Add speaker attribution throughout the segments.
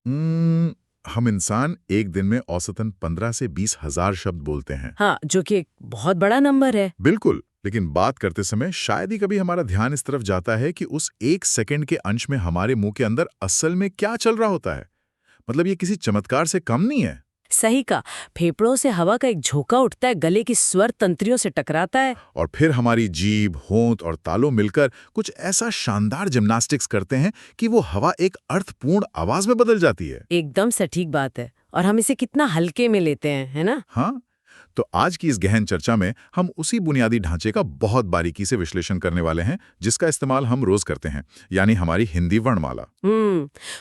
Speaker 1: हम इंसान एक दिन में औसतन 15 से 20 हजार शब्द बोलते हैं।
Speaker 2: हाँ, जो कि एक बहुत बड़ा नंबर है।
Speaker 1: बिल्कुल, लेकिन बात करते समय शायद ही कभी हमारा ध्यान इस तरफ जाता है कि उस एक सेकंड के अंश में हमारे मुंह के अंदर असल में क्या चल रहा होता है। मतलब ये किसी चमत्कार से कम नहीं है।
Speaker 2: सही का, फेफड़ों से हवा का एक झोंका उठता है, गले की स्वर तंत्रियों से टकराता है।
Speaker 1: और फिर हमारी जीभ, होंठ और तालू मिलकर कुछ ऐसा शानदार जिम्नास्टिक्स करते हैं कि वो हवा एक अर्थपूर्ण आवाज में बदल जाती है।
Speaker 2: एकदम सटीक बात है, और हम इसे कितना हल्के में लेते हैं, है ना?
Speaker 1: हाँ, तो आज की इस गहन चर्चा में हम उसी बुनियादी ढांचे का बहुत बारीकी से विश्लेषण करने वाले हैं जिसका इस्तेमाल हम रोज करते हैं, यानी हमारी हिंदी वर्णमाला।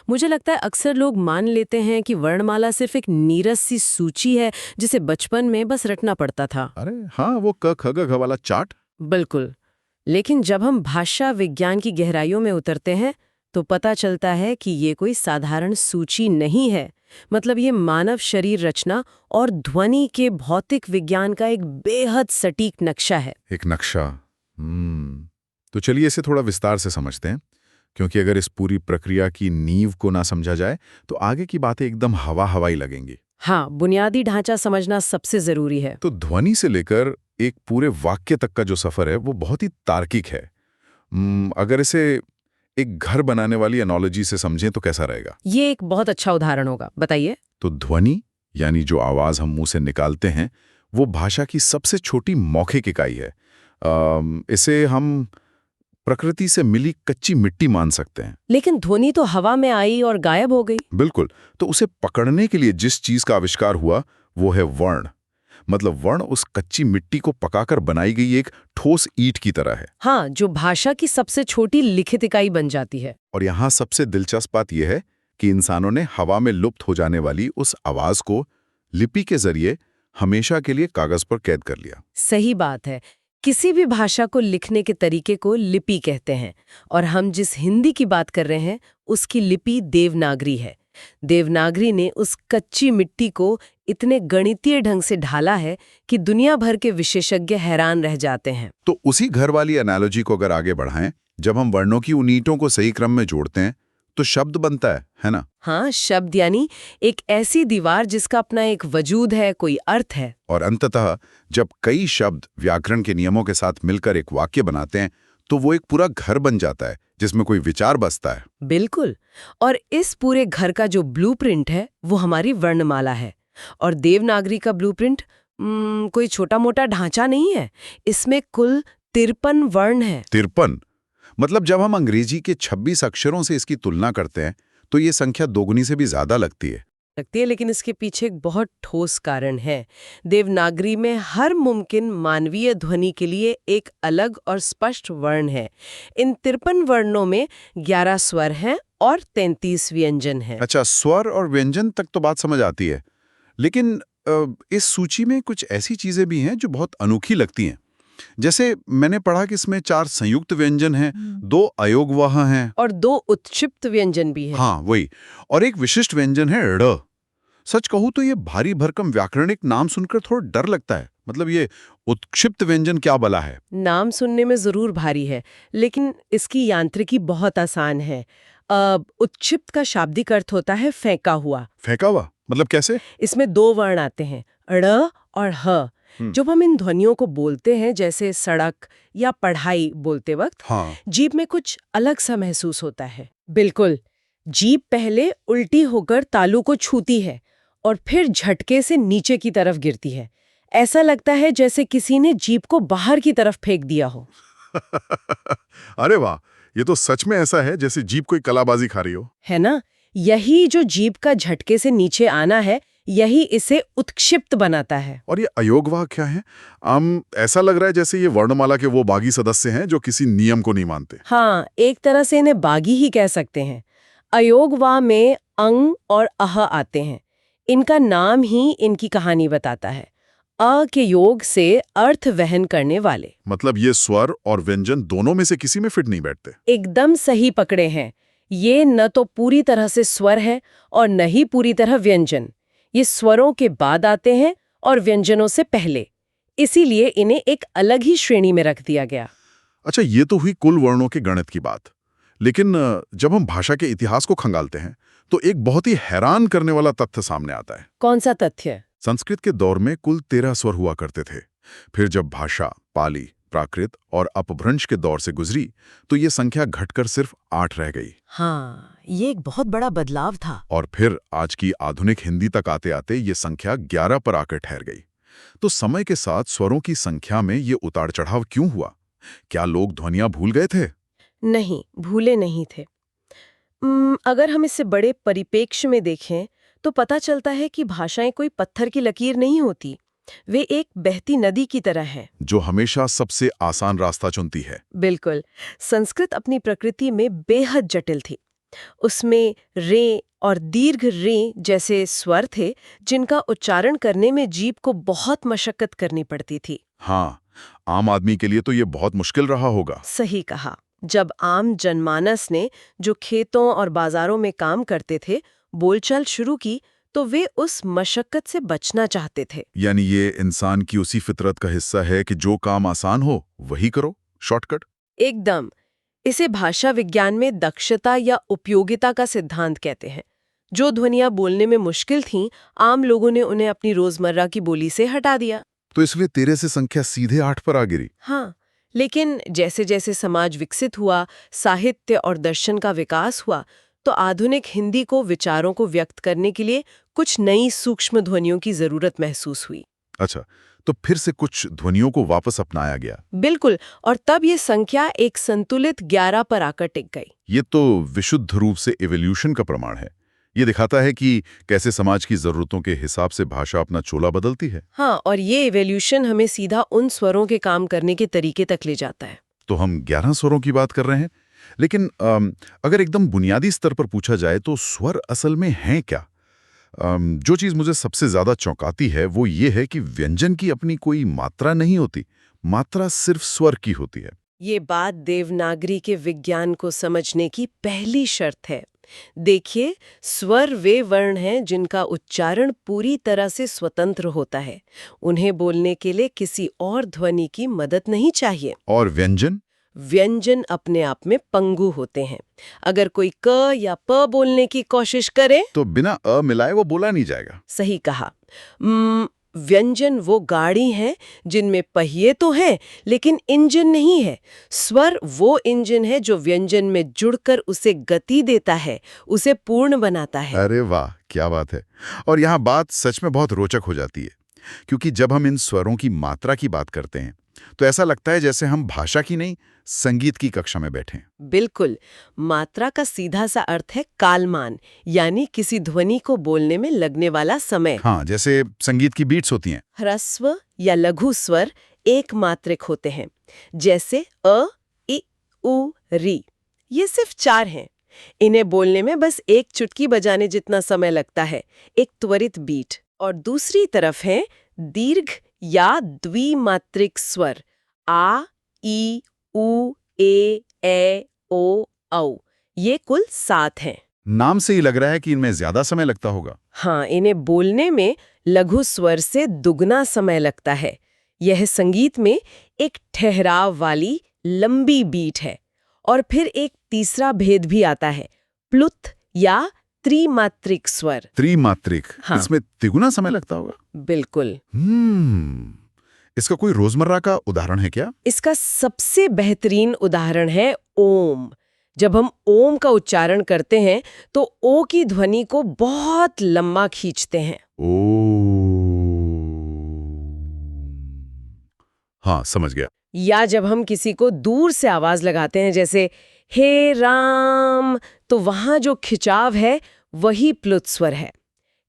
Speaker 2: मुझे लगता है अक्सर लोग मान लेते हैं कि वर्णमाला सिर्फ एक नीरस सी सूची है जिसे बचपन में बस रटना पड़ता था।
Speaker 1: अरे हाँ, वो क ख ग घ वाला चार्ट।
Speaker 2: बिल्कुल। लेकिन जब हम भाषा विज्ञान की गहराइयों में उतरते हैं तो पता चलता है कि ये कोई साधारण सूची नहीं है। मतलब ये मानव शरीर रचना और ध्वनि के भौतिक विज्ञान का एक बेहद सटीक नक्शा है।
Speaker 1: एक नक्शा। तो चलिए इसे थोड़ा विस्तार से समझते हैं, क्योंकि अगर इस पूरी प्रक्रिया की नींव को ना समझा जाए तो आगे की बातें एकदम हवा हवाई लगेंगी।
Speaker 2: हाँ, बुनियादी ढांचा समझना सबसे जरूरी है।
Speaker 1: तो ध्वनि से लेकर एक पूरे वाक्य तक का जो सफर है वो बहुत ही तार्किक है। अगर इसे एक घर बनाने वाली एनोलॉजी से समझें तो कैसा रहेगा?
Speaker 2: ये एक बहुत अच्छा उदाहरण होगा, बताइए।
Speaker 1: तो ध्वनि यानी जो आवाज हम मुंह से निकालते हैं वो भाषा की सबसे छोटी मौखिक इकाई है। इसे हम प्रकृति से मिली कच्ची मिट्टी मान सकते हैं।
Speaker 2: लेकिन ध्वनि तो हवा में आई और गायब हो गई।
Speaker 1: बिल्कुल, तो उसे पकड़ने के लिए जिस चीज का आविष्कार हुआ वो है वर्ण। मतलब वर्ण उस कच्ची मिट्टी को पकाकर बनाई गई एक ठोस ईंट की तरह है।
Speaker 2: हाँ, जो भाषा की सबसे छोटी लिखित इकाई बन जाती है।
Speaker 1: और यहाँ सबसे दिलचस्प बात यह है कि इंसानों ने हवा में लुप्त हो जाने वाली उस आवाज को लिपि के जरिए हमेशा के लिए कागज पर कैद कर लिया।
Speaker 2: सही बात है। किसी भी भाषा को लिखने के तरीके को लिपि कहते हैं, और हम जिस हिंदी की बात कर रहे हैं उसकी लिपि देवनागरी है। देवनागरी ने उस कच्ची मिट्टी को इतने गणितीय ढंग से ढाला है कि दुनिया भर के विशेषज्ञ हैरान रह जाते हैं।
Speaker 1: तो उसी घर वाली एनालॉजी को अगर आगे बढ़ाएं, जब हम वर्णों की उन ईंटों को सही क्रम में जोड़ते हैं तो शब्द बनता है ना?
Speaker 2: हाँ, शब्द यानी एक ऐसी दीवार जिसका अपना एक वजूद है, कोई अर्थ है।
Speaker 1: और अंततः जब कई शब्द व्याकरण के नियमों के साथ मिलकर एक वाक्य बनाते हैं तो वो एक पूरा घर बन जाता है जिसमें कोई विचार बसता है।
Speaker 2: बिल्कुल। और इस पूरे घर का जो ब्लूप्रिंट है वो हमारी वर्णमाला है। और देवनागरी का ब्लूप्रिंट कोई छोटा मोटा ढांचा नहीं है। इसमें कुल 53 वर्ण है।
Speaker 1: 53? मतलब जब हम अंग्रेजी के 26 अक्षरों से इसकी तुलना करते हैं तो ये संख्या दोगुनी से भी ज्यादा लगती है।
Speaker 2: लेकिन इसके पीछे एक बहुत ठोस कारण है। देवनागरी में हर मुमकिन मानवीय ध्वनि के लिए एक अलग और स्पष्ट वर्ण है। इन 53 वर्णों में 11 स्वर हैं और 33 व्यंजन हैं।
Speaker 1: अच्छा, स्वर और व्यंजन तक तो बात समझ आती है, लेकिन इस सूची में कुछ ऐसी चीजें भी हैं जो बहुत अनोखी लगती हैं। जैसे मैंने पढ़ा कि इसमें 4 संयुक्त व्यंजन हैं, 2 अयोगवाह हैं
Speaker 2: और 2 उत्क्षिप्त व्यंजन भी हैं।
Speaker 1: हाँ वही, और एक विशिष्ट व्यंजन है ड़। सच कहूं तो ये भारी भरकम व्याकरणिक नाम सुनकर थोड़ा डर लगता है। मतलब ये उत्क्षिप्त व्यंजन क्या बला है?
Speaker 2: नाम सुनने में जरूर भारी है, लेकिन इसकी यांत्रिकी बहुत आसान है। उत्क्षिप्त का शाब्दिक अर्थ होता है फेंका हुआ।
Speaker 1: फेंका हुआ मतलब कैसे?
Speaker 2: इसमें 2 वर्ण आते हैं, ड़ और ह। जब हम इन ध्वनियों को बोलते हैं, जैसे सड़क या पढ़ाई बोलते वक्त,
Speaker 1: हाँ।
Speaker 2: जीभ में कुछ अलग सा महसूस होता है। बिल्कुल, जीभ पहले उल्टी होकर तालू को छूती है और फिर झटके से नीचे की तरफ गिरती है। ऐसा लगता है जैसे किसी ने जीभ को बाहर की तरफ फेंक दिया हो।
Speaker 1: अरे वाह, ये तो सच में ऐसा है जैसे जीभ कोई कलाबाजी खा रही हो।
Speaker 2: है ना? यही जो जीभ का झटके से नीचे आना है, यही इसे उत्क्षिप्त बनाता है।
Speaker 1: और ये अयोगवाह क्या है? ऐसा लग रहा है जैसे ये वर्णमाला के वो बागी सदस्य हैं जो किसी नियम को नहीं मानते।
Speaker 2: हाँ, एक तरह से इन्हें बागी ही कह सकते हैं। अयोगवाह में अंग और अह आते हैं। इनका नाम ही इनकी कहानी बताता है। अ के योग से अर्थ वहन करने वाले।
Speaker 1: मतलब ये स्वर और व्यंजन दोनों में से किसी में फिट नहीं बैठते।
Speaker 2: एकदम सही पकड़े हैं। ये न तो पूरी तरह से स्वर है और न ही पूरी तरह व्यंजन। ये स्वरों के बाद आते हैं और व्यंजनों से पहले। इसीलिए इन्हें एक अलग ही श्रेणी में रख दिया गया।
Speaker 1: अच्छा, ये तो हुई कुल वर्णों के गणित की बात। लेकिन जब हम भाषा के इतिहास को खंगालते हैं तो एक बहुत ही हैरान करने वाला तथ्य सामने आता है।
Speaker 2: कौन सा तथ्य?
Speaker 1: संस्कृत के दौर में कुल 13 स्वर हुआ करते थे। फिर जब भाषा, पाली, प्राकृत और अपभ्रंश के दौर से गुजरी तो ये संख्या घटकर सिर्फ 8 रह गई।
Speaker 2: हाँ, ये एक बहुत बड़ा बदलाव था।
Speaker 1: और फिर आज की आधुनिक हिंदी तक आते आते ये संख्या 11 पर आकर ठहर गई। तो समय के साथ स्वरों की संख्या में ये उतार चढ़ाव क्यों हुआ? क्या लोग ध्वनियां भूल गए थे?
Speaker 2: नहीं, भूले नहीं थे। अगर हम इसे बड़े परिप्रेक्ष्य में देखें तो पता चलता है कि भाषाएं कोई पत्थर की लकीर नहीं होती। वे एक बहती नदी की तरह हैं।
Speaker 1: जो हमेशा सबसे आसान रास्ता चुनती है।
Speaker 2: बिल्कुल। संस्कृत अपनी प्रकृति में बेहद जटिल थी। उसमें रे और दीर्घ रे जैसे स्वर थे जिनका उच्चारण करने में जीभ को बहुत मशक्कत करनी पड़ती थी।
Speaker 1: हाँ, आम आदमी के लिए तो ये बहुत मुश्किल रहा होगा।
Speaker 2: सही कहा। जब आम जनमानस ने, जो खेतों और बाजारों में काम करते थे, बोलचाल शुरू की तो वे उस मशक्कत से बचना चाहते थे।
Speaker 1: यानी ये इंसान की उसी फितरत का हिस्सा है कि जो काम आसान हो वही करो, शॉर्टकट।
Speaker 2: एकदम। इसे भाषा विज्ञान में दक्षता या उपयोगिता का सिद्धांत कहते हैं। जो ध्वनियां बोलने में मुश्किल थीं, आम लोगों ने उन्हें अपनी रोजमर्रा की बोली से हटा दिया।
Speaker 1: तो इसलिए 13 से संख्या सीधे 8 पर आ गिरी।
Speaker 2: हाँ, लेकिन जैसे जैसे समाज विकसित हुआ, साहित्य और दर्शन का विकास हुआ, तो आधुनिक हिंदी को विचारों को व्यक्त करने के लिए कुछ नई सूक्ष्म ध्वनियों की जरूरत महसूस हुई।
Speaker 1: अच्छा, तो फिर से कुछ ध्वनियों को वापस अपनाया गया।
Speaker 2: बिल्कुल, और तब ये संख्या एक संतुलित 11 पर आकर टिक गई।
Speaker 1: ये तो विशुद्ध रूप से इवोल्यूशन का प्रमाण है। ये दिखाता है कि कैसे समाज की जरूरतों के हिसाब से भाषा अपना चोला बदलती है।
Speaker 2: हाँ, और ये इवोल्यूशन हमें सीधा उन स्वरों के काम करने के तरीके तक ले जाता है।
Speaker 1: तो हम 11 स्वरों की बात कर रहे हैं, लेकिन अगर एकदम बुनियादी स्तर पर पूछा जाए तो स्वर असल में हैं क्या? जो चीज़ मुझे सबसे ज़्यादा चौंकाती है वो ये है कि व्यंजन की अपनी कोई मात्रा नहीं होती, मात्रा सिर्फ स्वर की होती है।
Speaker 2: ये बात देवनागरी के विज्ञान को समझने की पहली शर्त है। देखिए, स्वर वे वर्ण हैं जिनका उच्चारण पूरी तरह से स्वतंत्र होता है। उन्हें बोलने के लिए किसी और ध्वनि की मदद नहीं चाहिए।
Speaker 1: और व्यंजन?
Speaker 2: व्यंजन अपने आप में पंगु होते हैं। अगर कोई क या प बोलने की कोशिश करे
Speaker 1: तो बिना अ मिलाए वो बोला नहीं जाएगा।
Speaker 2: सही कहा। व्यंजन वो गाड़ी हैं जिनमें पहिए तो हैं लेकिन इंजन नहीं है। स्वर वो इंजन है जो व्यंजन में जुड़कर उसे गति देता है, उसे पूर्ण बनाता है।
Speaker 1: अरे वाह, क्या बात है। और यहाँ बात सच में बहुत रोचक हो जाती है, क्योंकि जब हम इन स्वरों की मात्रा की बात करते हैं तो ऐसा लगता है जैसे हम भाषा की नहीं, संगीत की कक्षा में बैठे हैं।
Speaker 2: बिल्कुल। मात्रा का सीधा सा अर्थ है कालमान, यानी किसी ध्वनि को बोलने में लगने वाला समय।
Speaker 1: हाँ, जैसे संगीत की बीट्स होती हैं।
Speaker 2: ह्रस्व या लघु स्वर एक मात्रिक होते हैं, जैसे अ, इ, उ, री। ये सिर्फ 4 हैं। इन्हें बोलने में बस एक चुटकी बजाने जितना समय लगता है, एक त्वरित बीट। और दूसरी तरफ है दीर्घ या द्विमात्रिक स्वर, आ, ई, उ, ए, ओ, औ। ये कुल 7 हैं।
Speaker 1: नाम से ही लग रहा है कि इनमें ज्यादा समय लगता होगा।
Speaker 2: हाँ, इन्हें बोलने में लघु स्वर से दुगना समय लगता है। यह संगीत में एक ठहराव वाली लंबी बीट है। और फिर एक तीसरा भेद भी आता है, प्लुत या त्रिमात्रिक स्वर।
Speaker 1: त्रिमात्रिक?
Speaker 2: हाँ।
Speaker 1: इसमें तिगुना समय लगता होगा।
Speaker 2: बिल्कुल।
Speaker 1: इसका कोई रोजमर्रा का उदाहरण है क्या?
Speaker 2: इसका सबसे बेहतरीन उदाहरण है ओम। जब हम ओम का उच्चारण करते हैं तो ओ की ध्वनि को बहुत लंबा खींचते हैं।
Speaker 1: ओ, हाँ, समझ गया।
Speaker 2: या जब हम किसी को दूर से आवाज लगाते हैं, जैसे हे राम, तो वहां जो खिंचाव है वही प्लुत स्वर है।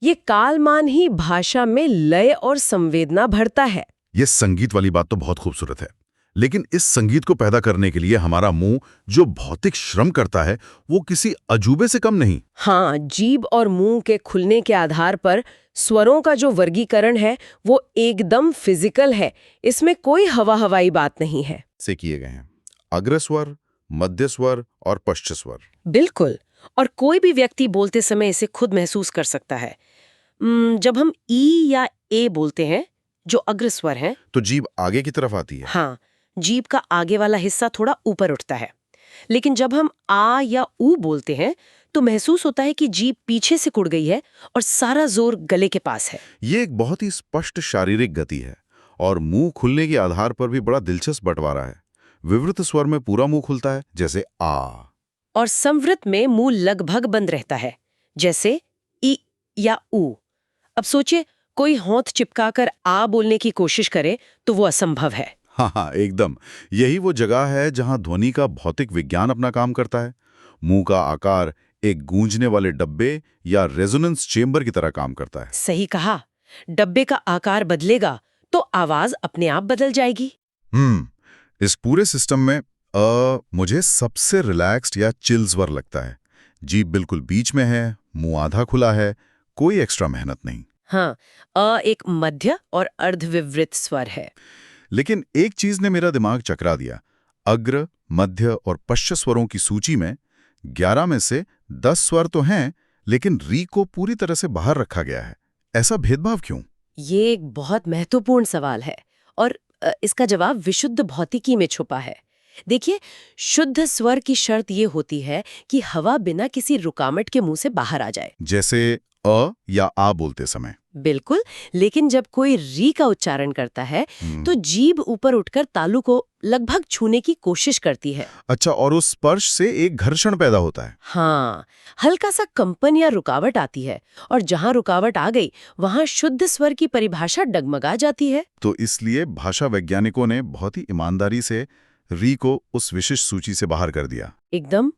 Speaker 2: ये कालमान ही भाषा में लय और संवेदना भरता है।
Speaker 1: ये संगीत वाली बात तो बहुत खूबसूरत है, लेकिन इस संगीत को पैदा करने के लिए हमारा मुंह जो भौतिक श्रम करता है वो किसी अजूबे से कम नहीं।
Speaker 2: हाँ, जीभ और मुंह के खुलने के आधार पर स्वरों का जो वर्गीकरण है वो एकदम फिजिकल है। इसमें कोई हवाई बात नहीं है।
Speaker 1: से किए गए हैं अग्रस्वर, मध्य स्वर और पश्च स्वर।
Speaker 2: बिल्कुल। और कोई भी व्यक्ति बोलते समय इसे खुद महसूस कर सकता है। जब हम ई या ए बोलते हैं, जो अग्रस्वर है,
Speaker 1: तो जीभ आगे की तरफ आती है।
Speaker 2: हाँ, जीभ का आगे वाला हिस्सा थोड़ा ऊपर उठता है। लेकिन जब हम आ या ऊ बोलते हैं तो महसूस होता है कि जीभ पीछे से कुड़ गई है और सारा जोर गले के पास है।
Speaker 1: ये एक बहुत ही स्पष्ट शारीरिक गति है और मुंह खुलने के आधार पर भी बड़ा दिलचस्प बंटवारा है। विवृत स्वर में पूरा मुंह खुलता है, जैसे आ,
Speaker 2: और संवृत में मुंह लगभग बंद रहता है, जैसे ई या ऊ। अब सोचिए, कोई होंठ चिपकाकर आ बोलने की कोशिश करे तो वो असंभव है।
Speaker 1: हाँ, एकदम। यही वो जगह है जहां ध्वनि का भौतिक विज्ञान अपना काम करता है। मुंह का आकार एक गूंजने वाले डब्बे या रेजोनेंस चेंबर की तरह काम करता है।
Speaker 2: सही कहा। डब्बे का आकार बदलेगा तो आवाज अपने आप बदल जाएगी।
Speaker 1: इस पूरे सिस्टम में मुझे सबसे रिलैक्स्ड या चिल स्वर लगता है। जीभ बिल्कुल बीच में है, मुंह आधा खुला है, कोई एक्स्ट्रा मेहनत नहीं।
Speaker 2: हाँ, एक मध्य और अर्धविवृत स्वर है।
Speaker 1: लेकिन एक चीज ने मेरा दिमाग चकरा दिया। अग्र, मध्य और पश्च स्वरों की सूची में 11 में से 10 स्वर तो हैं, लेकिन री को पूरी तरह से बाहर रखा गया है। ऐसा भेदभाव क्यों?
Speaker 2: ये एक बहुत महत्वपूर्ण सवाल है और इसका जवाब विशुद्ध भौतिकी में छुपा है। देखिए, शुद्ध स्वर की शर्त ये होती है कि हवा बिना किसी रुकावट के मुंह से बाहर आ जाए,
Speaker 1: जैसे अ या आ बोलते समय।
Speaker 2: बिल्कुल। लेकिन जब कोई री का उच्चारण करता है तो जीभ ऊपर उठकर तालु को लगभग छूने की कोशिश करती है।
Speaker 1: अच्छा, और उस स्पर्श से एक घर्षण पैदा होता है।
Speaker 2: हाँ, हल्का सा कंपन या रुकावट आती है और जहां रुकावट आ गई वहां शुद्ध स्वर की परिभाषा डगमगा जाती है।
Speaker 1: तो इसलिए भाषा वैज्ञानिकों ने बहुत ही ईमानदारी से री को उस विशिष्ट सूची से बाहर कर दिया।
Speaker 2: एकदम।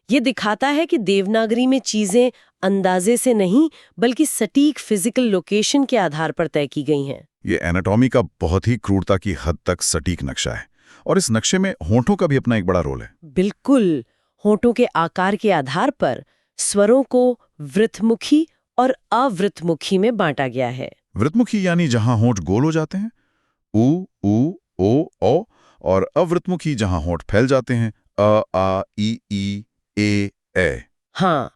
Speaker 2: ये दिखाता है कि देवनागरी में चीजें अंदाजे से नहीं बल्कि सटीक फिजिकल लोकेशन के आधार पर तय की गई हैं।
Speaker 1: ये एनाटॉमी का बहुत ही क्रूरता की हद तक सटीक नक्शा है और इस नक्शे में होंठों का भी अपना एक बड़ा रोल है।
Speaker 2: बिल्कुल। होंठों के आकार के आधार पर स्वरों को वृत्तमुखी और अवृत्तमुखी में बांटा गया है।
Speaker 1: वृत्तमुखी यानी जहां होंठ गोल हो जाते हैं, उ, ओ, औ, और अवृत्तमुखी जहां होंठ फैल जाते हैं, अ, आ, ई, ए।
Speaker 2: हाँ,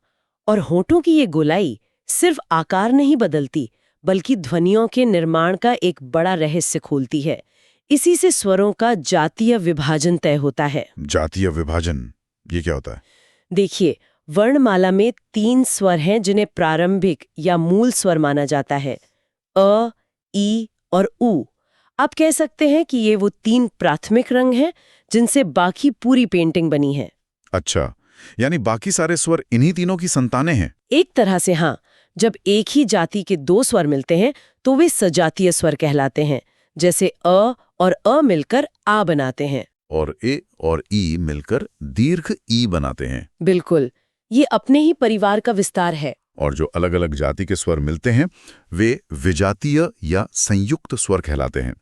Speaker 2: और होंठों की ये गोलाई सिर्फ आकार नहीं बदलती बल्कि ध्वनियों के निर्माण का एक बड़ा रहस्य खोलती है। इसी से स्वरों का जातीय विभाजन तय होता है।
Speaker 1: जातीय विभाजन, ये क्या होता है?
Speaker 2: देखिए, वर्णमाला में 3 स्वर हैं जिन्हें प्रारंभिक या मूल स्वर माना जाता है, अ, ई और उ। आप कह सकते हैं कि ये वो 3 प्राथमिक रंग हैं जिनसे बाकी पूरी पेंटिंग बनी है।
Speaker 1: अच्छा, यानी बाकी सारे स्वर इन्हीं तीनों की संतानें हैं।
Speaker 2: एक तरह से हाँ। जब एक ही जाति के 2 स्वर मिलते हैं तो वे सजातीय स्वर कहलाते हैं, जैसे अ और अ मिलकर आ बनाते हैं
Speaker 1: और ए और ई मिलकर दीर्घ ई बनाते हैं।
Speaker 2: बिल्कुल, ये अपने ही परिवार का विस्तार है।
Speaker 1: और जो अलग अलग जाति के स्वर मिलते हैं वे विजातीय या संयुक्त स्वर कहलाते हैं।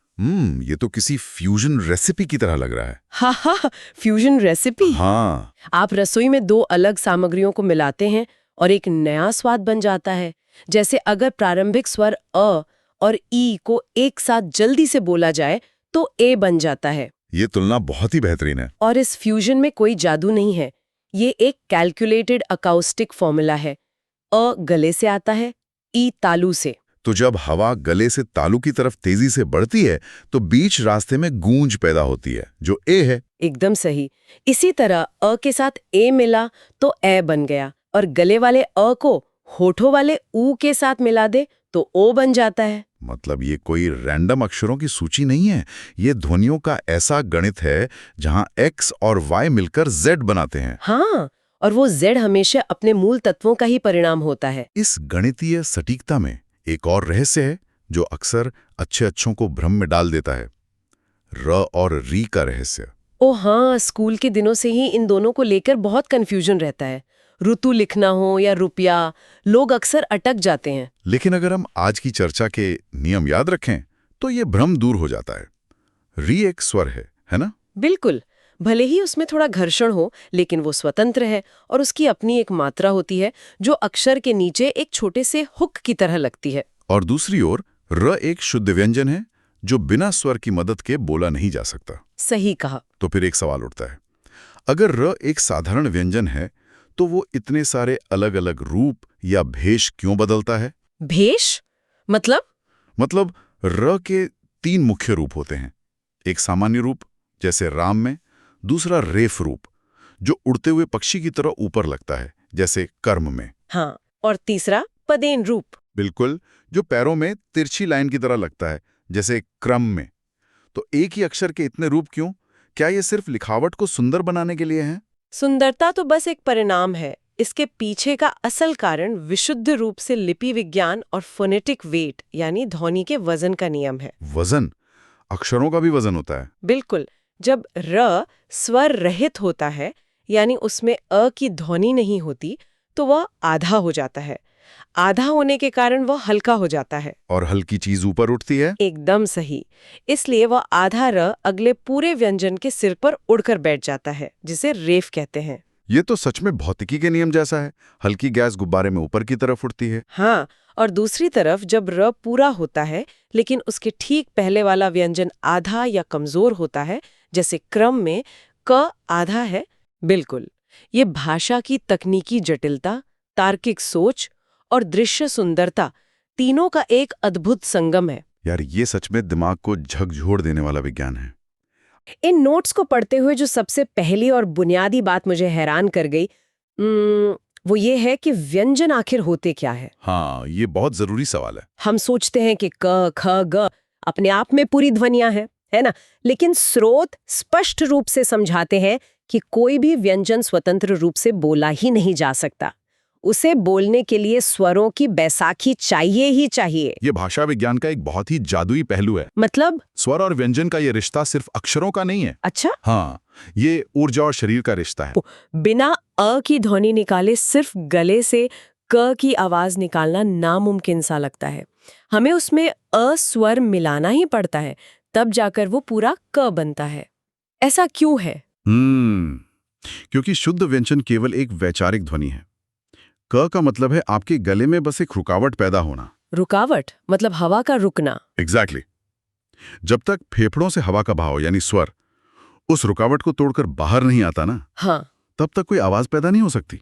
Speaker 1: ये तो किसी फ्यूजन रेसिपी की तरह लग रहा है।
Speaker 2: हा, फ्यूजन रेसिपी।
Speaker 1: हाँ,
Speaker 2: आप रसोई में 2 अलग सामग्रियों को मिलाते हैं और एक नया स्वाद बन जाता है। जैसे अगर प्रारंभिक स्वर अ और ई को एक साथ जल्दी से बोला जाए तो ए बन जाता है।
Speaker 1: ये तुलना बहुत ही बेहतरीन है।
Speaker 2: और इस फ्यूजन में कोई जादू नहीं है, ये एक कैलकुलेटेड अकाउस्टिक फॉर्मूला है। अ गले से आता है, ई तालू से।
Speaker 1: तो जब हवा गले से तालू की तरफ तेजी से बढ़ती है तो बीच रास्ते में गूंज पैदा होती है, जो ए है।
Speaker 2: एकदम सही। इसी तरह अ के साथ ए मिला तो ए बन गया और गले वाले अ को होठों वाले ऊ के साथ मिला दे तो ओ बन जाता है।
Speaker 1: मतलब ये कोई रैंडम अक्षरों की सूची नहीं है, ये ध्वनियों का ऐसा गणित है जहां एक्स और वाई मिलकर जेड बनाते हैं।
Speaker 2: हाँ, और वो जेड हमेशा अपने मूल तत्वों का ही परिणाम होता है।
Speaker 1: इस गणितीय सटीकता में एक और रहस्य है जो अक्सर अच्छों को भ्रम में डाल देता है, र और री का रहस्य।
Speaker 2: ओ हाँ, स्कूल के दिनों से ही इन दोनों को लेकर बहुत कंफ्यूजन रहता है। ऋतु लिखना हो या रुपया, लोग अक्सर अटक जाते हैं।
Speaker 1: लेकिन अगर हम आज की चर्चा के नियम याद रखें तो ये भ्रम दूर हो जाता है। री एक स्वर है ना?
Speaker 2: बिल्कुल। भले ही उसमें थोड़ा घर्षण हो, लेकिन वो स्वतंत्र है और उसकी अपनी एक मात्रा होती है जो अक्षर के नीचे एक छोटे से हुक की तरह लगती है।
Speaker 1: और दूसरी ओर र एक शुद्ध व्यंजन है जो बिना स्वर की मदद के बोला नहीं जा सकता।
Speaker 2: सही कहा।
Speaker 1: तो फिर एक सवाल उठता है, अगर र एक साधारण व्यंजन है तो वो इतने सारे अलग अलग रूप या भेष क्यों बदलता है?
Speaker 2: भेष मतलब
Speaker 1: र के 3 मुख्य रूप होते हैं। एक सामान्य रूप जैसे राम में, दूसरा रेफ रूप जो उड़ते हुए पक्षी की तरह ऊपर लगता है, जैसे कर्म में।
Speaker 2: हाँ, और तीसरा पदेन रूप।
Speaker 1: बिल्कुल, जो पैरों में तिरछी लाइन की तरह लगता है, जैसे क्रम में। तो एक ही अक्षर के इतने रूप क्यों? क्या ये सिर्फ लिखावट को सुंदर बनाने के लिए है?
Speaker 2: सुंदरता तो बस एक परिणाम है। इसके पीछे का असल कारण विशुद्ध रूप से लिपि विज्ञान और फोनेटिक वेट यानी ध्वनि के वजन का नियम है।
Speaker 1: वजन? अक्षरों का भी वजन होता है?
Speaker 2: बिल्कुल। जब र स्वर रहित होता है यानी उसमें अ की ध्वनि नहीं होती तो वह आधा हो जाता है। आधा होने के कारण वह हल्का हो जाता है।
Speaker 1: और हल्की चीज ऊपर उठती है?
Speaker 2: एकदम सही। इसलिए वह आधा र अगले पूरे व्यंजन के सिर पर उड़कर बैठ जाता है, जिसे रेफ कहते हैं।
Speaker 1: ये तो सच में भौतिकी के नियम जैसा है। हल्की गैस गुब्बारे में ऊपर की तरफ उठती है।
Speaker 2: हाँ, और दूसरी तरफ जब र पूरा होता है लेकिन उसके ठीक पहले वाला व्यंजन आधा या कमजोर होता है, जैसे क्रम में क आधा है। बिल्कुल, ये भाषा की तकनीकी जटिलता, तार्किक सोच और दृश्य सुंदरता तीनों का एक अद्भुत संगम है।
Speaker 1: यार, ये सच में दिमाग को झकझोर देने वाला विज्ञान है।
Speaker 2: इन नोट्स को पढ़ते हुए जो सबसे पहली और बुनियादी बात मुझे हैरान कर गई वो ये है कि व्यंजन आखिर होते क्या है।
Speaker 1: हाँ, ये बहुत जरूरी सवाल है।
Speaker 2: हम सोचते हैं कि क ख ग अपने आप में पूरी ध्वनियां हैं, है ना? लेकिन स्रोत स्पष्ट रूप से समझाते हैं कि कोई भी व्यंजन स्वतंत्र रूप से बोला ही नहीं जा सकता। उसे बोलने के लिए स्वरों की बैसाखी चाहिए ही चाहिए।
Speaker 1: ये भाषा विज्ञान का एक बहुत ही जादुई पहलू है।
Speaker 2: मतलब?
Speaker 1: स्वर और व्यंजन का ये रिश्ता सिर्फ अक्षरों का नहीं है।
Speaker 2: अच्छा?
Speaker 1: हाँ, ये ऊर्जा और शरीर का रिश्ता है।
Speaker 2: बिना अ की ध्वनि निकाले सिर्फ गले से क की आवाज निकालना नामुमकिन सा लगता है। हमें उसमें अ स्वर मिलाना ही पड़ता है, तब जाकर वो पूरा क बनता है। ऐसा क्यों है?
Speaker 1: क्योंकि शुद्ध व्यंजन केवल एक वैचारिक ध्वनि है। क का मतलब है आपके गले में बस एक रुकावट पैदा होना।
Speaker 2: रुकावट मतलब हवा का रुकना।
Speaker 1: एग्जैक्टली। जब तक फेफड़ों से हवा का बहाव यानी स्वर उस रुकावट को तोड़कर बाहर नहीं आता ना,
Speaker 2: हाँ,
Speaker 1: तब तक कोई आवाज पैदा नहीं हो सकती।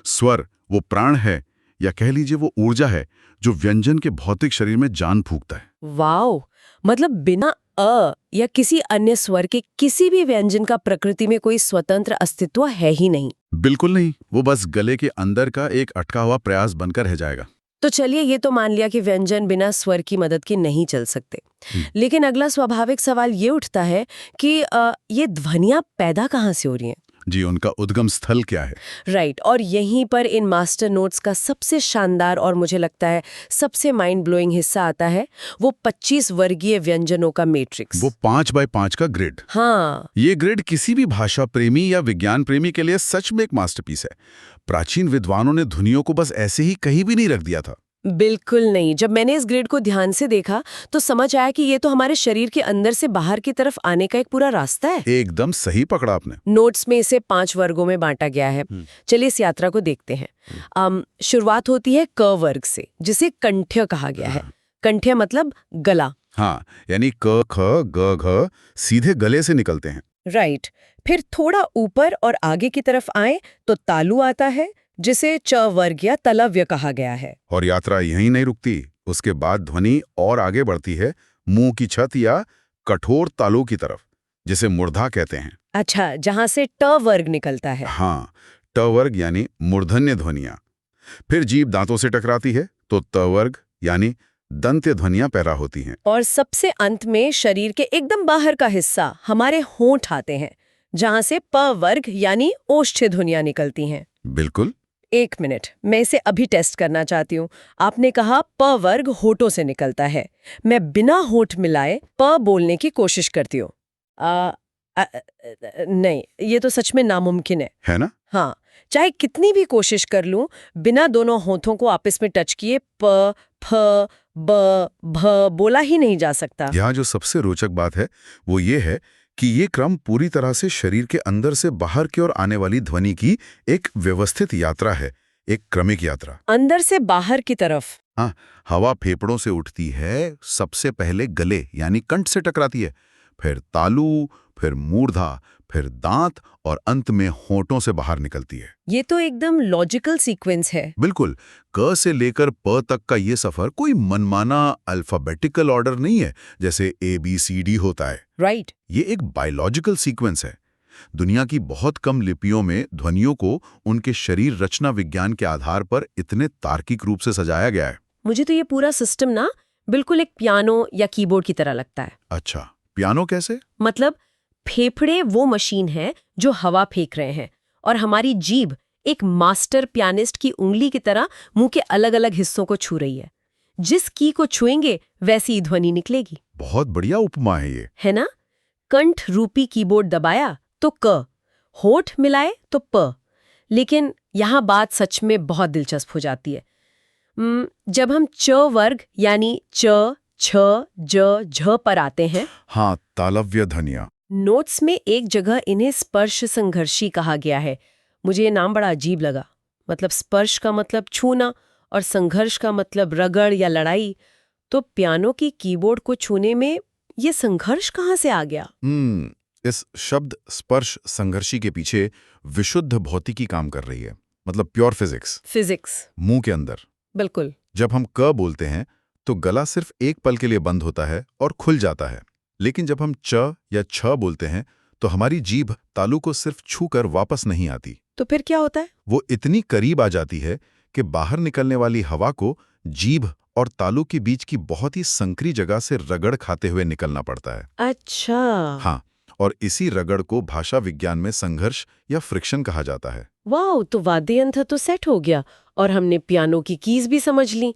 Speaker 1: स्वर वो प्राण है, या कह लीजिए वो ऊर्जा है, जो व्यंजन के भौतिक शरीर में जान फूंकता है।
Speaker 2: वाओ! मतलब बिना अ या किसी अन्य स्वर के किसी भी व्यंजन का प्रकृति में कोई स्वतंत्र अस्तित्व है ही नहीं।
Speaker 1: बिल्कुल नहीं, वो बस गले के अंदर का एक अटका हुआ प्रयास बनकर रह जाएगा।
Speaker 2: तो चलिए, ये तो मान लिया कि व्यंजन बिना स्वर की मदद के नहीं चल सकते। लेकिन अगला स्वाभाविक सवाल ये उठता है कि ये ध्वनियां पैदा कहाँ से हो रही हैं?
Speaker 1: जी, उनका उद्गम स्थल क्या है?
Speaker 2: राइट, और यहीं पर इन मास्टर नोट्स का सबसे शानदार और मुझे लगता है सबसे माइंड ब्लोइंग हिस्सा आता है, वो 25 वर्गीय व्यंजनों का मैट्रिक्स।
Speaker 1: वो 5 बाय 5 का ग्रिड।
Speaker 2: हाँ,
Speaker 1: ये ग्रिड किसी भी भाषा प्रेमी या विज्ञान प्रेमी के लिए सच में एक मास्टरपीस है। प्राचीन विद्वानों ने ध्वनियों को बस ऐसे ही कहीं भी नहीं रख दिया था।
Speaker 2: बिल्कुल नहीं। जब मैंने इस ग्रिड को ध्यान से देखा तो समझ आया कि ये तो हमारे शरीर के अंदर से बाहर की तरफ आने का एक पूरा रास्ता है।
Speaker 1: एकदम सही पकड़ा आपने।
Speaker 2: नोट्स में इसे 5 वर्गों में बांटा गया है। चलिए इस यात्रा को देखते हैं। शुरुआत होती है क वर्ग से, जिसे कंठ्य कहा गया है। कंठ्य मतलब गला।
Speaker 1: हाँ, यानी क ख ग घ सीधे गले से निकलते हैं।
Speaker 2: राइट। फिर थोड़ा ऊपर और आगे की तरफ आए तो तालु आता है, जिसे च वर्ग या तलव्य कहा गया है।
Speaker 1: और यात्रा यहीं नहीं रुकती। उसके बाद ध्वनि और आगे बढ़ती है मुंह की छत या कठोर तालु की तरफ, जिसे मूर्धा कहते हैं।
Speaker 2: अच्छा, जहां से ट वर्ग निकलता है।
Speaker 1: हाँ, ट वर्ग यानी मूर्धन्य ध्वनियां। फिर जीभ दांतों से टकराती है तो त वर्ग यानी दंत्य ध्वनियां पैदा होती हैं।
Speaker 2: और सबसे अंत में शरीर के एकदम बाहर का हिस्सा हमारे होंठ आते हैं, जहां से प वर्ग यानी ओष्ठ्य ध्वनियां निकलती हैं।
Speaker 1: बिल्कुल।
Speaker 2: 1 मिनट, मैं इसे अभी टेस्ट करना चाहती हूँ। आपने कहा प वर्ग होठों से निकलता है। मैं बिना होठ मिलाए प बोलने की कोशिश करती हूँ। नहीं, ये तो सच में नामुमकिन
Speaker 1: है ना?
Speaker 2: हाँ, चाहे कितनी भी कोशिश कर लूं, बिना दोनों होठों को आपस में टच किए प, फ, ब, भ बोला ही नहीं जा सकता।
Speaker 1: यहाँ जो सबसे रोचक बात है वो ये है कि ये क्रम पूरी तरह से शरीर के अंदर से बाहर की ओर आने वाली ध्वनि की एक व्यवस्थित यात्रा है, एक क्रमिक यात्रा।
Speaker 2: अंदर से बाहर की तरफ।
Speaker 1: हाँ, हवा फेफड़ों से उठती है, सबसे पहले गले यानी कंठ से टकराती है, फिर तालु, फिर मूर्धा, फिर दांत और अंत में होंठों से बाहर निकलती है।
Speaker 2: ये तो एकदम लॉजिकल सीक्वेंस है।
Speaker 1: बिल्कुल। क से लेकर प तक का ये सफर कोई मनमाना अल्फाबेटिकल ऑर्डर नहीं है, जैसे ABCD होता है।
Speaker 2: राइट।
Speaker 1: ये एक बायोलॉजिकल सीक्वेंस है। दुनिया की बहुत कम लिपियों में ध्वनियों को उनके शरीर रचना विज्ञान के आधार पर इतने तार्किक रूप से सजाया गया है।
Speaker 2: मुझे तो ये पूरा सिस्टम ना बिल्कुल एक पियानो या कीबोर्ड की तरह लगता है।
Speaker 1: अच्छा, पियानो कैसे?
Speaker 2: मतलब फेफड़े वो मशीन है जो हवा फेंक रहे हैं और हमारी जीभ एक मास्टर पियानिस्ट की उंगली की तरह मुंह के अलग अलग हिस्सों को छू रही है। जिस की को छुएंगे वैसी ही ध्वनि निकलेगी।
Speaker 1: बहुत बढ़िया उपमा है ये।
Speaker 2: है ना? कंठ रूपी कीबोर्ड दबाया तो क, होठ मिलाए तो प। लेकिन यहाँ बात सच में बहुत दिलचस्प हो जाती है। जब हम च वर्ग यानी च, छ, ज, झ पर आते हैं।
Speaker 1: हाँ, तालव्य ध्वनियां।
Speaker 2: नोट्स में एक जगह इन्हें स्पर्श संघर्षी कहा गया है। मुझे ये नाम बड़ा अजीब लगा। मतलब स्पर्श का मतलब छूना और संघर्ष का मतलब रगड़ या लड़ाई। तो पियानो की कीबोर्ड को छूने में ये संघर्ष कहाँ से आ गया?
Speaker 1: इस शब्द स्पर्श संघर्षी के पीछे विशुद्ध भौतिकी काम कर रही है। मतलब प्योर फिजिक्स मुंह के अंदर।
Speaker 2: बिल्कुल।
Speaker 1: जब हम क बोलते हैं तो गला सिर्फ एक पल के लिए बंद होता है और खुल जाता है। लेकिन जब हम च या छ बोलते हैं तो हमारी जीभ तालू को सिर्फ छूकर वापस नहीं आती।
Speaker 2: तो फिर क्या होता है?
Speaker 1: वो इतनी करीब आ जाती है कि बाहर निकलने वाली हवा को जीभ और तालू के बीच की बहुत ही संकरी जगह से रगड़ खाते हुए निकलना पड़ता है।
Speaker 2: अच्छा।
Speaker 1: हाँ, और इसी रगड़ को भाषा विज्ञान में संघर्ष या फ्रिक्शन कहा जाता है।
Speaker 2: वाह, तो वाद्य यंत्र तो सेट हो गया और हमने पियानो की कीज भी समझ ली।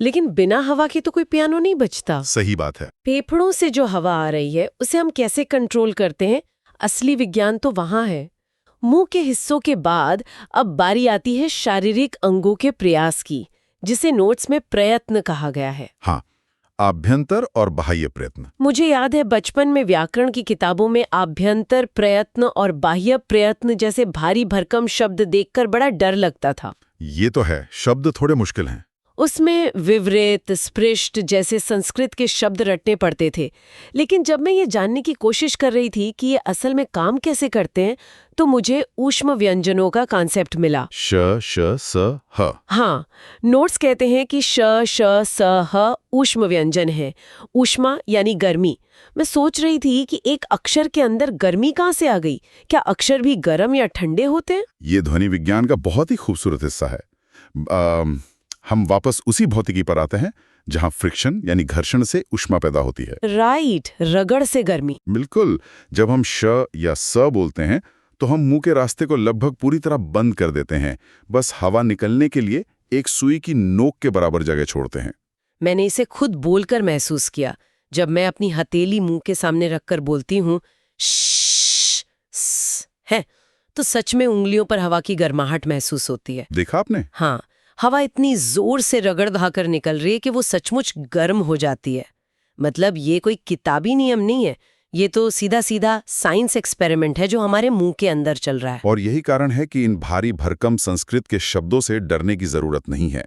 Speaker 2: लेकिन बिना हवा के तो कोई पियानो नहीं बजता।
Speaker 1: सही बात है।
Speaker 2: फेफड़ों से जो हवा आ रही है उसे हम कैसे कंट्रोल करते हैं? असली विज्ञान तो वहां है। मुंह के हिस्सों के बाद अब बारी आती है शारीरिक अंगों के प्रयास की, जिसे नोट्स में प्रयत्न कहा गया है।
Speaker 1: हाँ, आभ्यंतर और बाह्य प्रयत्न।
Speaker 2: मुझे याद है बचपन में व्याकरण की किताबों में आभ्यंतर प्रयत्न और बाह्य प्रयत्न जैसे भारी भरकम शब्द देखकर बड़ा डर लगता था।
Speaker 1: ये तो है, शब्द थोड़े मुश्किल हैं।
Speaker 2: उसमें विवृत, स्पृष्ट जैसे संस्कृत के शब्द रटने पड़ते थे। लेकिन जब मैं ये जानने की कोशिश कर रही थी कि ये असल में काम कैसे करते हैं, तो मुझे ऊष्म व्यंजनों का कॉन्सेप्ट मिला।
Speaker 1: श, श, स, ह।
Speaker 2: हाँ, नोट्स कहते हैं कि श, श, स, ह ऊष्म व्यंजन है। ऊष्मा यानी गर्मी। मैं सोच रही थी कि एक अक्षर के अंदर गर्मी कहाँ से आ गई? क्या अक्षर भी गर्म या ठंडे होते हैं?
Speaker 1: ये ध्वनि विज्ञान का बहुत ही खूबसूरत हिस्सा है। हम वापस उसी भौतिकी पर आते हैं जहां फ्रिक्शन यानी घर्षण से ऊष्मा पैदा होती है।
Speaker 2: राइट, रगड़ से गर्मी।
Speaker 1: बिल्कुल। जब हम श या स बोलते हैं तो हम मुंह के रास्ते को लगभग पूरी तरह बंद कर देते हैं। बस हवा निकलने के लिए एक सुई की नोक के बराबर जगह छोड़ते हैं।
Speaker 2: मैंने इसे खुद बोलकर महसूस किया। जब मैं अपनी हथेली मुंह के सामने रखकर बोलती हूँ है, तो सच में उंगलियों पर हवा की गर्माहट महसूस होती है।
Speaker 1: देखा आपने?
Speaker 2: हाँ, हवा इतनी जोर से रगड़ धाकर निकल रही है कि वो सचमुच गर्म हो जाती है। मतलब ये कोई किताबी नियम नहीं है, ये तो सीधा सीधा साइंस एक्सपेरिमेंट है जो हमारे मुंह के अंदर चल रहा है।
Speaker 1: और यही कारण है कि इन भारी भरकम संस्कृत के शब्दों से डरने की जरूरत नहीं है।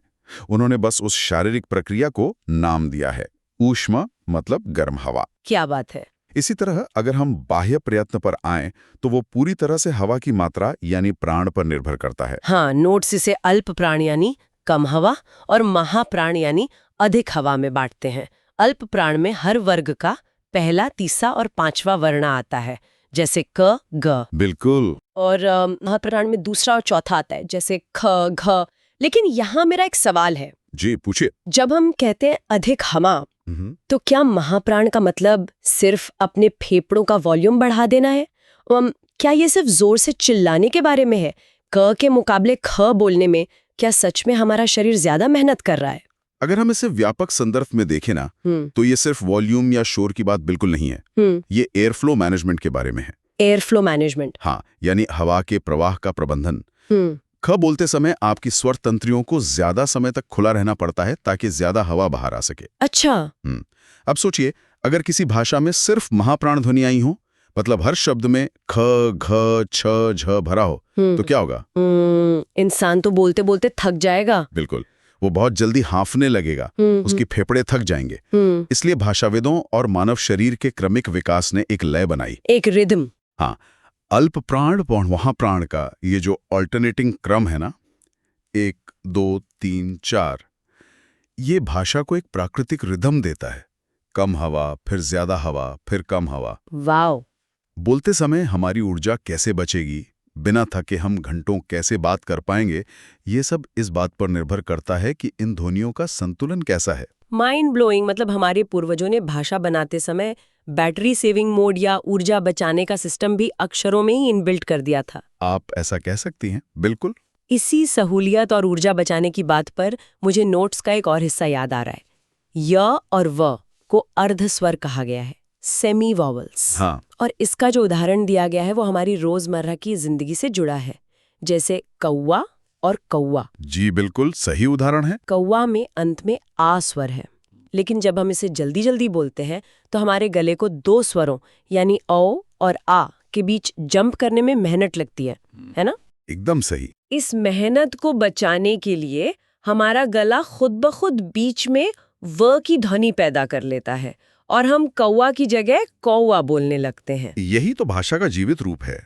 Speaker 1: उन्होंने बस उस शारीरिक प्रक्रिया को नाम दिया है। ऊष्मा मतलब गर्म हवा।
Speaker 2: क्या बात है।
Speaker 1: इसी तरह अगर हम बाह्य प्रयत्न पर आएं तो वो पूरी तरह से हवा की मात्रा यानी प्राण पर निर्भर करता है।
Speaker 2: हाँ, नोट्स इसे अल्प प्राण यानी कम हवा और महाप्राण यानी अधिक हवा में बांटते हैं। अल्प प्राण में हर वर्ग का पहला, तीसरा और पांचवा वर्ण आता है, जैसे क, ग।
Speaker 1: बिल्कुल।
Speaker 2: और महाप्राण में दूसरा और चौथा आता है, जैसे ख, घ। लेकिन यहाँ मेरा एक सवाल है।
Speaker 1: जी, पूछिए।
Speaker 2: जब हम कहते हैं अधिक हवा, तो क्या महाप्राण का मतलब सिर्फ अपने फेफड़ों का वॉल्यूम बढ़ा देना है? क्या ये सिर्फ जोर से चिल्लाने के बारे में है? क के मुकाबले ख बोलने में क्या सच में हमारा शरीर ज्यादा मेहनत कर रहा है?
Speaker 1: अगर हम इसे व्यापक संदर्भ में देखें ना, तो ये सिर्फ वॉल्यूम या शोर की बात बिल्कुल नहीं है। ये एयर फ्लो मैनेजमेंट के बारे में है।
Speaker 2: Air flow management?
Speaker 1: हाँ, यानी हवा के प्रवाह का प्रबंधन। ख बोलते समय आपकी स्वर तंत्रियों को ज्यादा समय तक खुला रहना पड़ता है ताकि ज्यादा हवा बाहर आ सके।
Speaker 2: अच्छा।
Speaker 1: अब सोचिए, अगर किसी भाषा में सिर्फ महाप्राण ध्वनि आई हो, मतलब हर शब्द में ख, घ, छ, झ भरा हो, तो क्या होगा?
Speaker 2: इंसान तो बोलते बोलते थक जाएगा।
Speaker 1: बिल्कुल, वो बहुत जल्दी हांफने लगेगा, उसकी फेफड़े थक जाएंगे। इसलिए भाषाविदों और मानव शरीर के क्रमिक विकास ने एक लय बनाई,
Speaker 2: एक रिदम।
Speaker 1: हाँ, अल्प प्राण और महाप्राण का ये जो ऑल्टरनेटिंग क्रम है ना, 1, 2, 3, 4, ये भाषा को एक प्राकृतिक रिदम देता है। कम हवा, फिर ज्यादा हवा, फिर कम हवा।
Speaker 2: वाओ,
Speaker 1: बोलते समय हमारी ऊर्जा कैसे बचेगी, बिना थके हम घंटों कैसे बात कर पाएंगे, ये सब इस बात पर निर्भर करता है कि इन ध्वनियों का संतुलन कैसा है।
Speaker 2: माइंड ब्लोइंग, मतलब हमारे पूर्वजों ने भाषा बनाते समय बैटरी सेविंग मोड या ऊर्जा बचाने का सिस्टम भी अक्षरों में ही इनबिल्ट कर दिया था।
Speaker 1: आप ऐसा कह सकती हैं, बिल्कुल।
Speaker 2: इसी सहूलियत और ऊर्जा बचाने की बात पर मुझे नोट्स का एक और हिस्सा याद आ रहा है। य और व को अर्धस्वर कहा गया है, सेमी वॉवल्स।
Speaker 1: हाँ।
Speaker 2: और इसका जो उदाहरण दिया गया है वो हमारी रोजमर्रा की जिंदगी से जुड़ा है, जैसे कौवा और कौवा।
Speaker 1: जी बिल्कुल सही उदाहरण है।
Speaker 2: कौवा में अंत में आ स्वर है, लेकिन जब हम इसे जल्दी जल्दी बोलते हैं तो हमारे गले को दो स्वरों यानी औ और आ के बीच जंप करने में मेहनत लगती है ना?
Speaker 1: एकदम सही।
Speaker 2: इस मेहनत को बचाने के लिए हमारा गला खुद ब खुद बीच में व की ध्वनि पैदा कर लेता है और हम कौवा की जगह कौवा बोलने लगते हैं।
Speaker 1: यही तो भाषा का जीवित रूप है।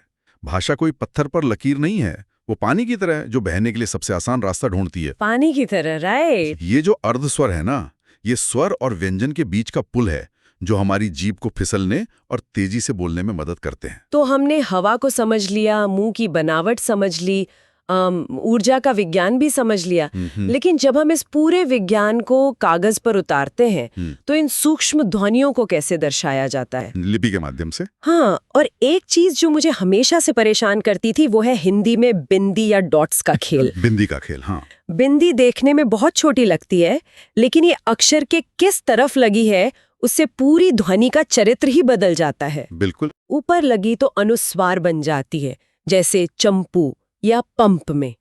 Speaker 1: भाषा कोई पत्थर पर लकीर नहीं है, वो पानी की तरह है जो बहने के लिए सबसे आसान रास्ता ढूंढती है।
Speaker 2: पानी की तरह, राइट।
Speaker 1: ये जो अर्धस्वर है ना, ये स्वर और व्यंजन के बीच का पुल है जो हमारी जीभ को फिसलने और तेजी से बोलने में मदद करते हैं।
Speaker 2: तो हमने हवा को समझ लिया, मुंह की बनावट समझ ली, ऊर्जा का विज्ञान भी समझ लिया, लेकिन जब हम इस पूरे विज्ञान को कागज पर उतारते हैं तो इन सूक्ष्म ध्वनियों को कैसे दर्शाया जाता है?
Speaker 1: लिपि के माध्यम से।
Speaker 2: हाँ, और एक चीज जो मुझे हमेशा से परेशान करती थी वो है हिंदी में बिंदी या डॉट्स का खेल।
Speaker 1: बिंदी का खेल, हाँ।
Speaker 2: बिंदी देखने में बहुत छोटी लगती है, लेकिन ये अक्षर के किस तरफ लगी है उससे पूरी ध्वनि का चरित्र ही बदल जाता है।
Speaker 1: बिल्कुल।
Speaker 2: ऊपर लगी तो अनुस्वार बन जाती है, जैसे चंपू या पंप में।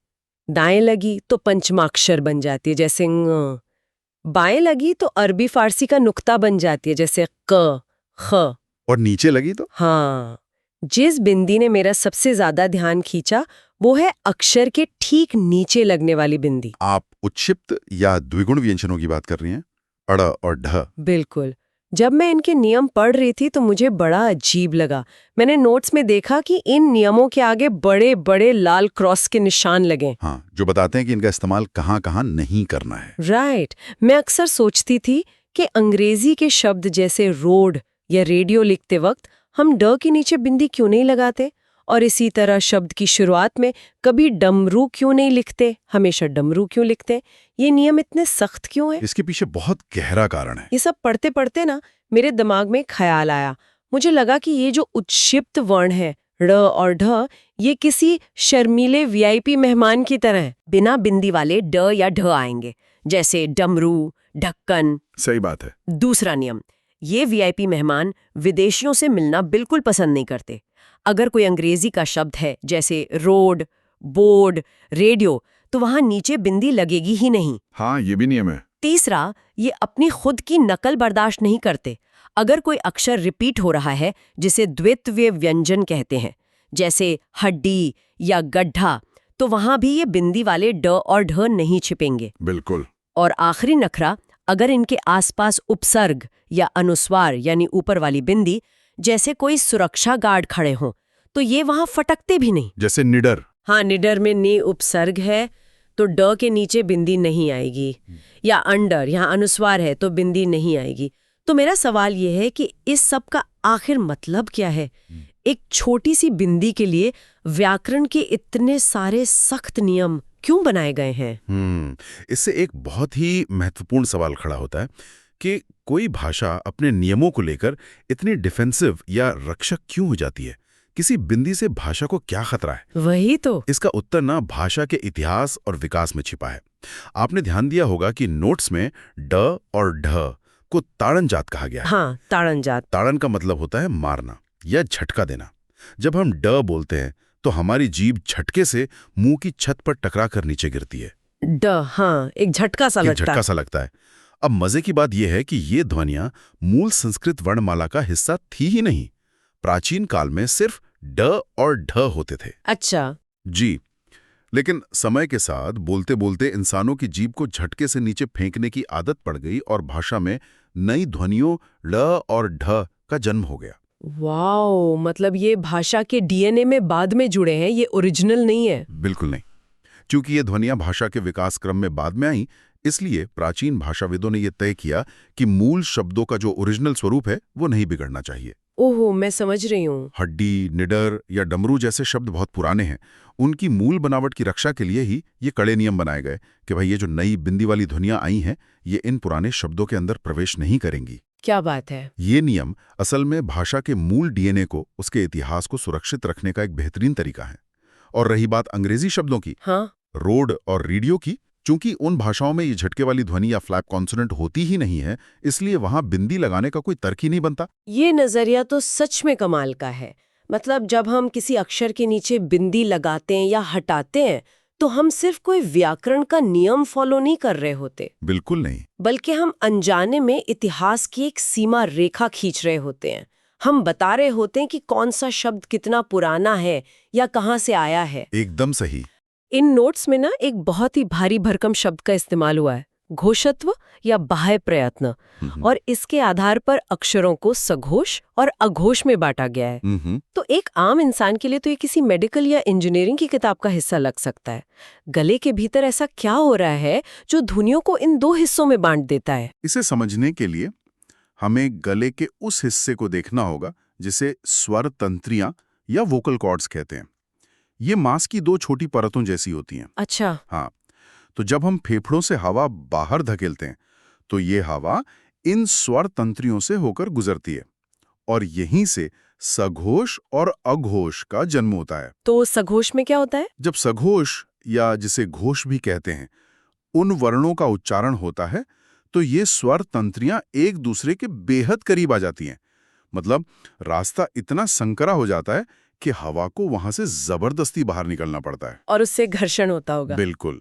Speaker 2: दाएं लगी तो पंचमाक्षर बन जाती है, जैसे ङ। बाएं लगी तो अरबी फारसी का नुक्ता बन जाती है, जैसे क, ख।
Speaker 1: और नीचे लगी तो?
Speaker 2: हाँ, जिस बिंदी ने मेरा सबसे ज्यादा ध्यान खींचा वो है अक्षर के ठीक नीचे लगने वाली बिंदी।
Speaker 1: आप उच्छिप्त या द्विगुण व्यंजनों की बात कर रही हैं, अड़ और ढ।
Speaker 2: बिल्कुल। जब मैं इनके नियम पढ़ रही थी तो मुझे बड़ा अजीब लगा। मैंने नोट्स में देखा कि इन नियमों के आगे बड़े बड़े लाल क्रॉस के निशान लगे।
Speaker 1: हाँ, जो बताते हैं कि इनका इस्तेमाल कहाँ कहाँ नहीं करना है।
Speaker 2: राइट। मैं अक्सर सोचती थी कि अंग्रेजी के शब्द जैसे रोड या रेडियो लिखते वक्त हम ड के नीचे बिंदी क्यों नहीं लगाते, और इसी तरह शब्द की शुरुआत में कभी डमरू क्यों नहीं लिखते, हमेशा डमरू क्यों लिखते? ये नियम इतने सख्त क्यों है?
Speaker 1: इसके पीछे बहुत गहरा कारण है।
Speaker 2: ये सब पढ़ते पढ़ते ना मेरे दिमाग में ख्याल आया। मुझे लगा कि ये जो उच्छिप्त वर्ण है ड़ और ढ, ये किसी शर्मीले वीआईपी मेहमान की तरह है। बिना बिंदी वाले ड या ढ आएंगे, जैसे डमरू, ढक्कन।
Speaker 1: सही बात है।
Speaker 2: दूसरा नियम, ये वीआईपी मेहमान विदेशियों से मिलना बिल्कुल पसंद नहीं करते। अगर कोई अंग्रेजी का शब्द है जैसे रोड, बोर्ड, रेडियो, तो वहां नीचे बिंदी लगेगी ही नहीं।
Speaker 1: हाँ, ये भी नियम है।
Speaker 2: तीसरा, ये अपनी खुद की नकल बर्दाश्त नहीं करते। अगर कोई अक्षर रिपीट हो रहा है जिसे द्वित्वीय व्यंजन कहते हैं, जैसे हड्डी या गड्ढा, तो वहां भी ये बिंदी वाले ड और ढ नहीं छिपेंगे।
Speaker 1: बिल्कुल।
Speaker 2: और आखिरी नखरा, अगर इनके आसपास उपसर्ग या अनुस्वार यानी ऊपर वाली बिंदी जैसे कोई सुरक्षा गार्ड खड़े हों, तो ये वहां फटकते भी नहीं।
Speaker 1: जैसे निडर।
Speaker 2: हाँ, निडर में नी उपसर्ग है तो ड के नीचे बिंदी नहीं आएगी, या अंडर, यहाँ अनुस्वार है तो बिंदी नहीं आएगी। तो मेरा सवाल ये है कि इस सब का आखिर मतलब क्या है? एक छोटी सी बिंदी के लिए व्याकरण के इतने सारे सख्त नियम क्यों बनाए गए हैं?
Speaker 1: इससे एक बहुत ही महत्वपूर्ण सवाल खड़ा होता है कि कोई भाषा अपने नियमों को लेकर इतनी डिफेंसिव या रक्षक क्यों हो जाती है? किसी बिंदी से भाषा को क्या खतरा है?
Speaker 2: वही तो।
Speaker 1: इसका उत्तर ना भाषा के इतिहास और विकास में छिपा है। आपने ध्यान दिया होगा कि नोट्स में ड और ढ को ताड़न जात कहा गया है।
Speaker 2: हाँ, ताड़न जात।
Speaker 1: ताड़न का मतलब होता है मारना या झटका देना। जब हम ड बोलते हैं तो हमारी जीभ झटके से मुंह की छत पर टकरा कर नीचे गिरती है।
Speaker 2: ड, हाँ, एक झटका सा
Speaker 1: लगता है। अब मजे की बात यह है कि ये ध्वनियां मूल संस्कृत वर्णमाला का हिस्सा थी ही नहीं। प्राचीन काल में सिर्फ ड और ढ होते थे।
Speaker 2: अच्छा
Speaker 1: जी, लेकिन समय के साथ बोलते बोलते इंसानों की जीभ को झटके से नीचे फेंकने की आदत पड़ गई और भाषा में नई ध्वनियों ळ और ढ का जन्म हो गया।
Speaker 2: वाओ, मतलब ये भाषा के डीएनए में बाद में जुड़े हैं, ये ओरिजिनल नहीं है।
Speaker 1: बिल्कुल नहीं। क्योंकि ये ध्वनियां भाषा के विकास क्रम में बाद में आई, इसलिए प्राचीन भाषाविदों ने यह तय किया कि मूल शब्दों का जो ओरिजिनल स्वरूप है वो नहीं बिगड़ना चाहिए।
Speaker 2: ओहो, मैं समझ रही हूँ।
Speaker 1: हड्डी, निडर या डमरू जैसे शब्द बहुत पुराने हैं। उनकी मूल बनावट की रक्षा के लिए ही ये कड़े नियम बनाए गए कि भाई ये जो नई बिंदी वाली ध्वनियां आई हैं, ये इन पुराने शब्दों के अंदर प्रवेश नहीं करेंगी।
Speaker 2: क्या बात है।
Speaker 1: ये नियम असल में भाषा के मूल डीएनए को, उसके इतिहास को सुरक्षित रखने का एक बेहतरीन तरीका है। और रही बात अंग्रेजी शब्दों की,
Speaker 2: हाँ,
Speaker 1: रोड और रेडियो की, चूंकि उन भाषाओं में ये झटके वाली ध्वनि या फ्लैप कॉन्सोनेंट होती ही नहीं है, इसलिए वहां बिंदी लगाने का कोई तर्क ही नहीं बनता।
Speaker 2: ये नजरिया तो सच में कमाल का है। मतलब जब हम किसी अक्षर के नीचे बिंदी लगाते हैं या हटाते हैं, तो हम सिर्फ कोई व्याकरण का नियम फॉलो नहीं कर रहे होते,
Speaker 1: बिल्कुल नहीं।
Speaker 2: बल्कि हम अनजाने में इतिहास की एक सीमा रेखा खींच रहे होते हैं। हम बता रहे होते हैं कि कौन सा शब्द कितना पुराना है या कहाँ से आया है।
Speaker 1: एकदम सही।
Speaker 2: इन नोट्स में ना एक बहुत ही भारी भरकम शब्द का इस्तेमाल हुआ है, घोषत्व या बाह्य प्रयत्न, और इसके आधार पर अक्षरों को सघोष और अघोष में बांटा गया है। तो एक आम इंसान के लिए तो ये किसी मेडिकल या इंजीनियरिंग की किताब का हिस्सा लग सकता है। गले के भीतर ऐसा क्या हो रहा है जो ध्वनियों को इन दो हिस्सों में बांट देता है?
Speaker 1: इसे समझने के लिए हमें गले के उस हिस्से को देखना होगा जिसे स्वर तंत्रियां या वोकल कॉर्ड्स कहते हैं। ये मांस की दो छोटी परतों जैसी होती हैं।
Speaker 2: अच्छा।
Speaker 1: हाँ, तो जब हम फेफड़ों से हवा बाहर धकेलते हैं तो ये हवा इन स्वर तंत्रियों से होकर गुजरती है और यहीं से सघोष और अघोष का जन्म होता है।
Speaker 2: तो सघोष में क्या होता है?
Speaker 1: जब सघोष या जिसे घोष भी कहते हैं, उन वर्णों का उच्चारण होता है तो ये स्वर तंत्रियां एक दूसरे के बेहद करीब आ जाती हैं। मतलब रास्ता इतना संकरा हो जाता है कि हवा को वहां से जबरदस्ती बाहर निकलना पड़ता है।
Speaker 2: और उससे घर्षण होता होगा।
Speaker 1: बिल्कुल।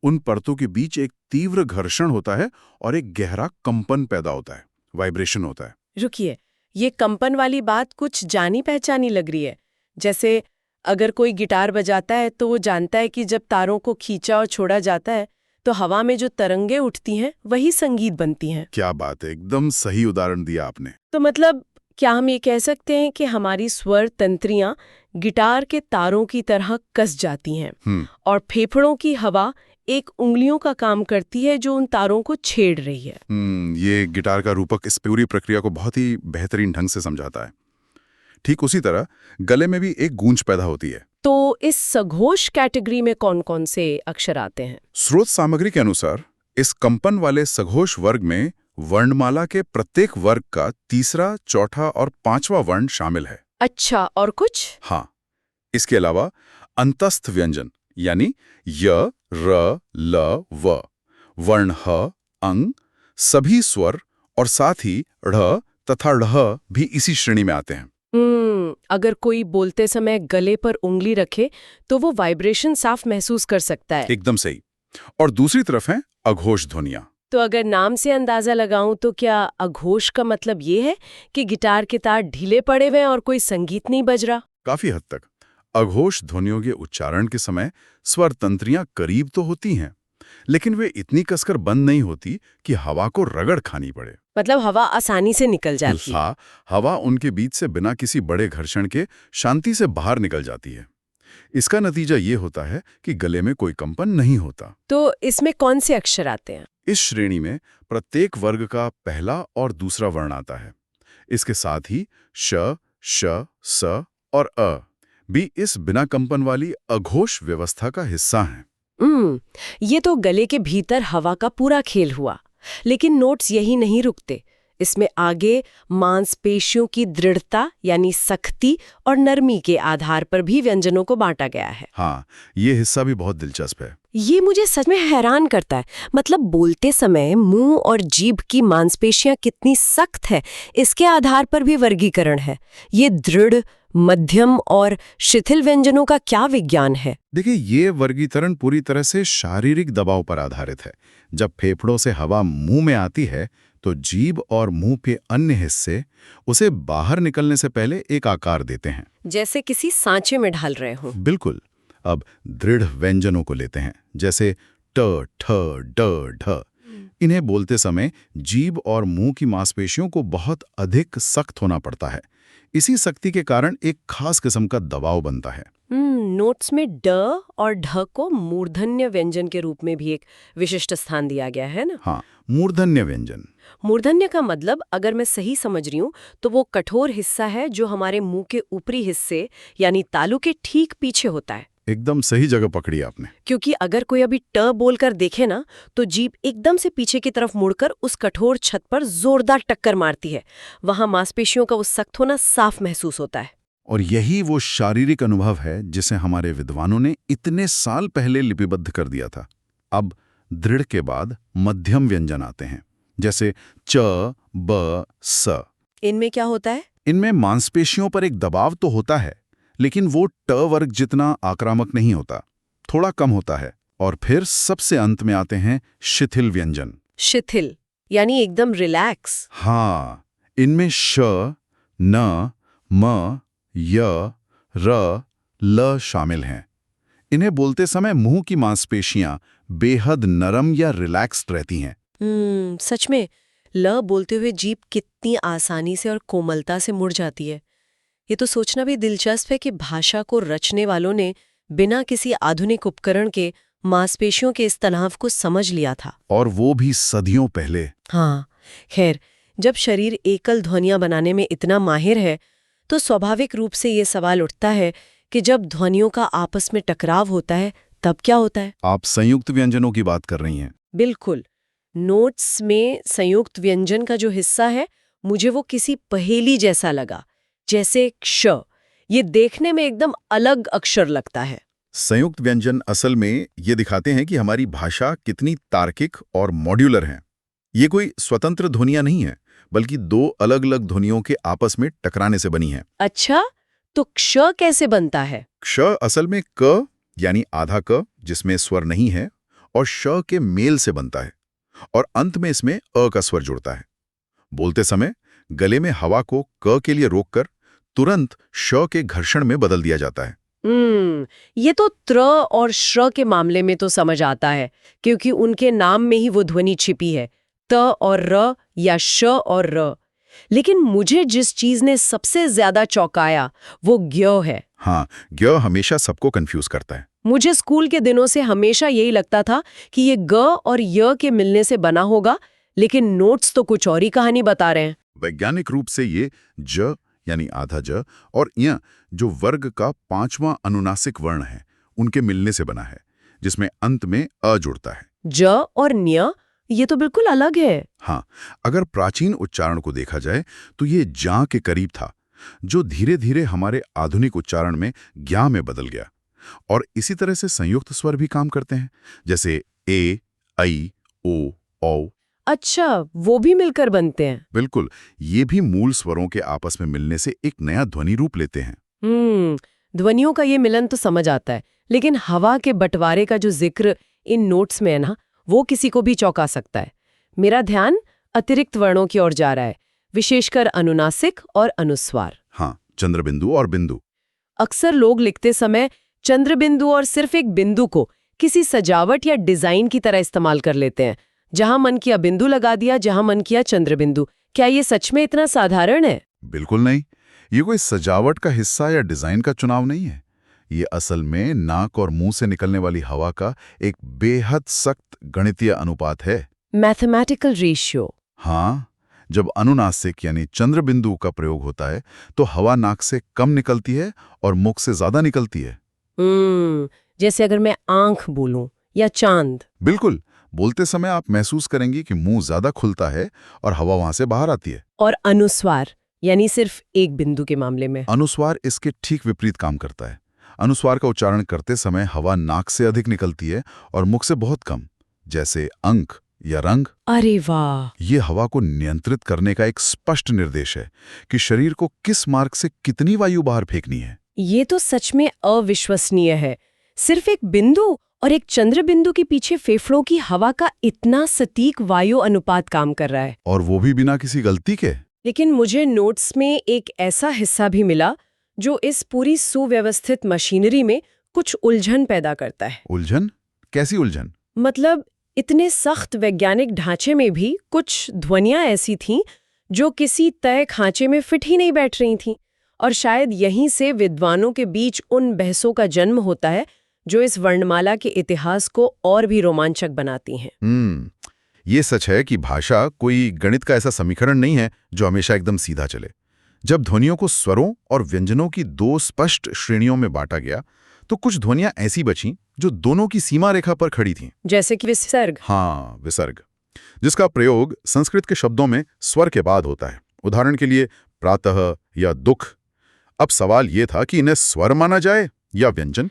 Speaker 1: उन परतों के बीच एक तीव्र घर्षण होता है और एक गहरा कंपन पैदा होता है, वाइब्रेशन होता है।
Speaker 2: रुकिए, ये कंपन वाली बात कुछ जानी पहचानी लग रही है। जैसे अगर कोई गिटार बजाता है तो वो जानता है कि जब तारों को खींचा और छोड़ा जाता है तो हवा में जो तरंगे उठती हैं वही संगीत बनती हैं।
Speaker 1: क्या बात है, एकदम सही उदाहरण दिया आपने।
Speaker 2: तो मतलब क्या हम ये कह सकते हैं कि हमारी स्वर तंत्रियां गिटार के तारों की तरह कस जाती हैं और फेफड़ों की हवा एक उंगलियों का काम करती है जो उन तारों को छेड़ रही है।
Speaker 1: ये गिटार का रूपक इस पूरी प्रक्रिया को बहुत ही बेहतरीन ढंग से समझाता है। ठीक उसी तरह गले में भी एक गूंज पैदा होती है।
Speaker 2: तो इस सघोष कैटेगरी में कौन-कौन से अक्षर आते हैं?
Speaker 1: स्रोत सामग्री के अनुसार इस कंपन वाले सघोष वर्ग में वर्णमाला के प्रत्येक वर्ग का तीसरा, चौथा और पांचवा वर्ण शामिल है।
Speaker 2: अच्छा, और कुछ?
Speaker 1: हाँ, इसके अलावा अंतस्थ व्यंजन यानी य, र, ल, व, वर्ण ह, अंग, सभी स्वर और साथ ही ढ़ तथा ढ़ भी इसी श्रेणी में आते हैं।
Speaker 2: अगर कोई बोलते समय गले पर उंगली रखे तो वो वाइब्रेशन साफ महसूस कर सकता है।
Speaker 1: एकदम सही। और दूसरी तरफ है अघोष ध्वनियां।
Speaker 2: तो अगर नाम से अंदाजा लगाऊं तो क्या अघोष का मतलब ये है कि गिटार के तार ढीले पड़े हुए हैं और कोई संगीत नहीं बज रहा?
Speaker 1: काफी हद तक। अघोष ध्वनियों के उच्चारण के समय स्वर तंत्रियां करीब तो होती हैं, लेकिन वे इतनी कसकर बंद नहीं होती कि हवा को रगड़ खानी पड़े।
Speaker 2: मतलब हवा आसानी से निकल जाती है।
Speaker 1: हाँ, हवा उनके बीच से बिना किसी बड़े घर्षण के शांति से बाहर निकल जाती है। इसका नतीजा ये होता है कि गले में कोई कंपन नहीं होता।
Speaker 2: तो इसमें कौन से अक्षर आते हैं?
Speaker 1: इस श्रेणी में प्रत्येक वर्ग का पहला और दूसरा वर्ण आता है। इसके साथ ही श, श, स और अ भी इस बिना कंपन वाली अघोष व्यवस्था का हिस्सा हैं।
Speaker 2: ये तो गले के भीतर हवा का पूरा खेल हुआ। लेकिन नोट्स यही नहीं रुकते। इसमें आगे मांसपेशियों की दृढ़ता यानी सख्ती और नरमी के आधार पर भी व्यंजनों को बांटा गया है।
Speaker 1: हाँ, ये हिस्सा भी बहुत दिलचस्प है।
Speaker 2: ये मुझे सच में हैरान करता है। मतलब बोलते समय मुंह और जीभ की मांसपेशियां कितनी सख्त है, इसके आधार पर भी वर्गीकरण है। ये दृढ़, मध्यम और शिथिल व्यंजनों का क्या विज्ञान है?
Speaker 1: देखिए, ये वर्गीकरण पूरी तरह से शारीरिक दबाव पर आधारित है। जब फेफड़ों से हवा मुंह में आती है तो जीभ और मुंह के अन्य हिस्से उसे बाहर निकलने से पहले एक आकार देते हैं,
Speaker 2: जैसे किसी सांचे में ढाल रहे हो।
Speaker 1: बिल्कुल। अब दृढ़ व्यंजनों को लेते हैं, जैसे ट, ठ, ड, ढ। इन्हें बोलते समय जीभ और मुंह की मांसपेशियों को बहुत अधिक सख्त होना पड़ता है। इसी सख्ती के कारण एक खास किस्म का दबाव बनता है।
Speaker 2: नोट्स में ड और ढ को मूर्धन्य व्यंजन के रूप में भी एक विशिष्ट स्थान दिया गया है ना?
Speaker 1: हाँ, मूर्धन्य व्यंजन।
Speaker 2: मूर्धन्य का मतलब, अगर मैं सही समझ रही हूँ, तो वो कठोर हिस्सा है जो हमारे मुंह के ऊपरी हिस्से यानी तालू के ठीक पीछे होता है।
Speaker 1: एकदम सही जगह पकड़ी आपने।
Speaker 2: क्योंकि अगर कोई अभी ट बोलकर देखे ना, तो जीभ एकदम से पीछे की तरफ मुड़कर उस कठोर छत पर जोरदार टक्कर मारती है। वहां मांसपेशियों का वो सख्त होना साफ महसूस होता है।
Speaker 1: और यही वो शारीरिक अनुभव है जिसे हमारे विद्वानों ने इतने साल पहले लिपिबद्ध कर दिया था। अब दृढ़ के बाद मध्यम व्यंजन आते हैं, जैसे च, ब, स।
Speaker 2: इनमें क्या होता है?
Speaker 1: इनमें मांसपेशियों पर एक दबाव तो होता है, लेकिन वो ट वर्ग जितना आक्रामक नहीं होता, थोड़ा कम होता है। और फिर सबसे अंत में आते हैं शिथिल व्यंजन।
Speaker 2: शिथिल यानी एकदम रिलैक्स।
Speaker 1: हाँ, इनमें श, न, म, य, र, ल शामिल हैं। इन्हें बोलते समय मुंह की मांसपेशियां बेहद नरम या रिलैक्स्ड रहती हैं।
Speaker 2: सच में ल बोलते हुए जीभ कितनी आसानी से और कोमलता से मुड़ जाती है। ये तो सोचना भी दिलचस्प है कि भाषा को रचने वालों ने बिना किसी आधुनिक उपकरण के मांसपेशियों के इस तनाव को समझ लिया था।
Speaker 1: और वो भी सदियों पहले।
Speaker 2: हाँ, खैर, जब शरीर एकल ध्वनियां बनाने में इतना माहिर है, तो स्वाभाविक रूप से ये सवाल उठता है कि जब ध्वनियों का आपस में टकराव होता है, तब क्या होता है?
Speaker 1: आप संयुक्त व्यंजनों की बात कर रही हैं।
Speaker 2: बिल्कुल। नोट्स में संयुक्त व्यंजन का जो हिस्सा है, मुझे वो किसी पहेली जैसा लगा, जैसे क्ष। ये देखने में एकदम अलग अक्षर लगता है।
Speaker 1: संयुक्त व्यंजन असल में ये दिखाते हैं कि हमारी भाषा कितनी तार्किक और मॉड्यूलर है। ये कोई स्वतंत्र ध्वनियां नहीं है, बल्कि दो अलग-अलग ध्वनियों के आपस में टकराने से बनी है।
Speaker 2: अच्छा, तो क्ष कैसे बनता है?
Speaker 1: क्ष असल में क यानी आधा क जिसमें स्वर नहीं है और श के मेल से बनता है, और अंत में इसमें अ का स्वर जुड़ता है। बोलते समय गले में हवा को क के लिए रोककर तुरंत श के घर्षण में बदल दिया जाता है।
Speaker 2: ये तो त्र और श्र के मामले में तो समझ आता है, क्योंकि उनके नाम में ही वो ध्वनि छिपी है, त और र या श और र। लेकिन मुझे जिस चीज ने सबसे ज्यादा चौंकाया वो ज्ञ है।
Speaker 1: हाँ, ज्ञ हमेशा सबको कंफ्यूज करता है।
Speaker 2: मुझे स्कूल के दिनों से हमेशा यही लगता था कि ये ग और य के मिलने से बना होगा, लेकिन नोट्स तो कुछ और ही कहानी बता रहे हैं।
Speaker 1: वैज्ञानिक रूप से ये ज यानी आधा ज और य जो वर्ग का 5वां अनुनासिक वर्ण है, उनके मिलने से बना है, जिसमें अंत में अ जुड़ता है।
Speaker 2: ज और न्य, ये तो बिल्कुल अलग है।
Speaker 1: हाँ, अगर प्राचीन उच्चारण को देखा जाए तो ये जां के करीब था, जो धीरे धीरे हमारे आधुनिक उच्चारण में ज्ञा में बदल गया। और इसी तरह से संयुक्त स्वर भी काम करते हैं, जैसे ए, ऐ, ओ, औ।
Speaker 2: अच्छा, वो भी मिलकर बनते हैं।
Speaker 1: बिल्कुल, ये भी मूल स्वरों के आपस में मिलने से एक नया ध्वनि रूप लेते हैं।
Speaker 2: ध्वनियों का ये मिलन तो समझ आता है, लेकिन हवा के बंटवारे का जो जिक्र इन नोट्स में है ना, वो किसी को भी चौंका सकता है। मेरा ध्यान अतिरिक्त वर्णों की ओर जा रहा है, विशेषकर अनुनासिक और अनुस्वार।
Speaker 1: हाँ, चंद्रबिंदु और बिंदु।
Speaker 2: अक्सर लोग लिखते समय चंद्रबिंदु और सिर्फ एक बिंदु को किसी सजावट या डिजाइन की तरह इस्तेमाल कर लेते हैं। जहां मन किया बिंदु लगा दिया, जहां मन किया चंद्रबिंदु। क्या ये सच में इतना साधारण है?
Speaker 1: बिल्कुल नहीं। ये कोई सजावट का हिस्सा या डिजाइन का चुनाव नहीं है। ये असल में नाक और मुंह से निकलने वाली हवा का एक बेहद सख्त गणितीय अनुपात है।
Speaker 2: Mathematical ratio.
Speaker 1: हाँ, जब अनुनासिक यानी चंद्रबिंदु का प्रयोग होता है तो हवा नाक से कम निकलती है और मुख से ज्यादा निकलती है।
Speaker 2: जैसे अगर मैं आंख बोलूं या चांद।
Speaker 1: बिल्कुल, बोलते समय आप महसूस करेंगी कि मुंह ज्यादा खुलता है और हवा वहां से बाहर आती है।
Speaker 2: और अनुस्वार यानी सिर्फ एक बिंदु के मामले में?
Speaker 1: अनुस्वार इसके ठीक विपरीत काम करता है। अनुस्वार का उच्चारण करते समय हवा नाक से अधिक निकलती है और मुख से बहुत कम, जैसे अंक या रंग।
Speaker 2: अरे वाह!
Speaker 1: ये हवा को नियंत्रित करने का एक स्पष्ट निर्देश है कि शरीर को किस मार्ग से कितनी वायु बाहर फेंकनी है।
Speaker 2: ये तो सच में अविश्वसनीय है। सिर्फ एक बिंदु और एक चंद्र बिंदु के पीछे फेफड़ों की हवा का इतना सटीक वायु अनुपात काम कर रहा है।
Speaker 1: और वो भी बिना किसी गलती के।
Speaker 2: लेकिन मुझे नोट्स में एक ऐसा हिस्सा भी मिला जो इस पूरी सुव्यवस्थित मशीनरी में कुछ उलझन पैदा करता है।
Speaker 1: उलझन? कैसी उलझन?
Speaker 2: मतलब
Speaker 3: इतने सख्त वैज्ञानिक ढांचे में भी कुछ ध्वनियां ऐसी थीं जो किसी तय खांचे में फिट ही नहीं बैठ रही थीं, और शायद यहीं से विद्वानों के बीच उन बहसों का जन्म होता है जो इस वर्णमाला के इतिहास को और भी रोमांचक बनाती हैं।
Speaker 1: ये सच है कि भाषा कोई गणित का ऐसा समीकरण नहीं है जो हमेशा एकदम सीधा चले। जब ध्वनियों को स्वरों और व्यंजनों की दो स्पष्ट श्रेणियों में बांटा गया, तो कुछ ध्वनियां ऐसी बचीं जो दोनों की सीमा रेखा पर खड़ी थीं।
Speaker 3: जैसे कि विसर्ग।
Speaker 1: हाँ, विसर्ग, जिसका प्रयोग संस्कृत के शब्दों में स्वर के बाद होता है। उदाहरण के लिए प्रातः या दुख। अब सवाल ये था कि इन्हें स्वर माना जाए या व्यंजन।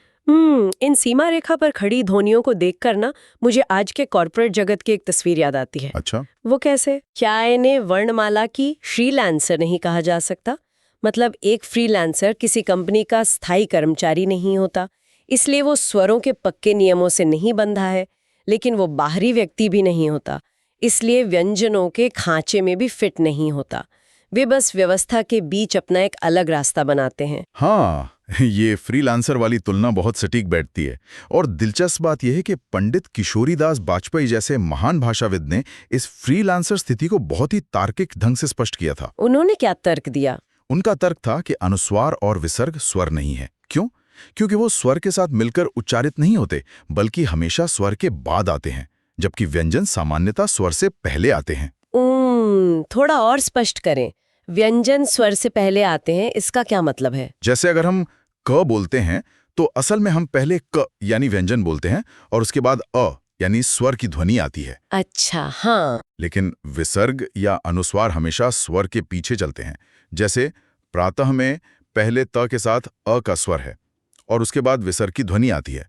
Speaker 3: इन सीमा रेखा पर खड़ी ध्वनियों को देखकर ना मुझे आज के कॉर्पोरेट जगत की एक तस्वीर याद आती है।
Speaker 1: अच्छा,
Speaker 3: वो कैसे? क्या इन्हें वर्णमाला की फ्रीलांसर नहीं कहा जा सकता? मतलब एक फ्रीलांसर किसी कंपनी का स्थायी कर्मचारी नहीं होता, इसलिए वो स्वरों के पक्के नियमों से नहीं बंधा है, लेकिन वो बाहरी व्यक्ति भी नहीं होता, इसलिए व्यंजनों के खांचे में भी फिट नहीं होता। वे बस व्यवस्था के बीच अपना एक अलग रास्ता बनाते हैं।
Speaker 1: हाँ, ये फ्रीलांसर वाली तुलना बहुत सटीक बैठती है। और दिलचस्प बात यह है कि पंडित किशोरीदास वाजपेयी जैसे महान भाषाविद ने इस फ्रीलांसर स्थिति को बहुत ही तार्किक ढंग से स्पष्ट किया था।
Speaker 3: उन्होंने क्या तर्क दिया?
Speaker 1: उनका तर्क था कि अनुस्वार और विसर्ग स्वर नहीं है। क्यों? क्योंकि वो स्वर के साथ मिलकर उच्चारित नहीं होते, बल्कि हमेशा स्वर के बाद आते हैं, जबकि व्यंजन सामान्यतः स्वर से पहले आते हैं।
Speaker 3: थोड़ा और स्पष्ट करें। व्यंजन स्वर से पहले आते हैं, इसका क्या मतलब है?
Speaker 1: जैसे अगर हम क बोलते हैं तो असल में हम पहले क यानी व्यंजन बोलते हैं और उसके बाद अ यानी स्वर की ध्वनि आती है।
Speaker 3: अच्छा, हाँ।
Speaker 1: लेकिन विसर्ग या अनुस्वार हमेशा स्वर के पीछे चलते हैं। जैसे प्रातः में पहले त के साथ अ का स्वर है और उसके बाद विसर्ग की ध्वनि आती है।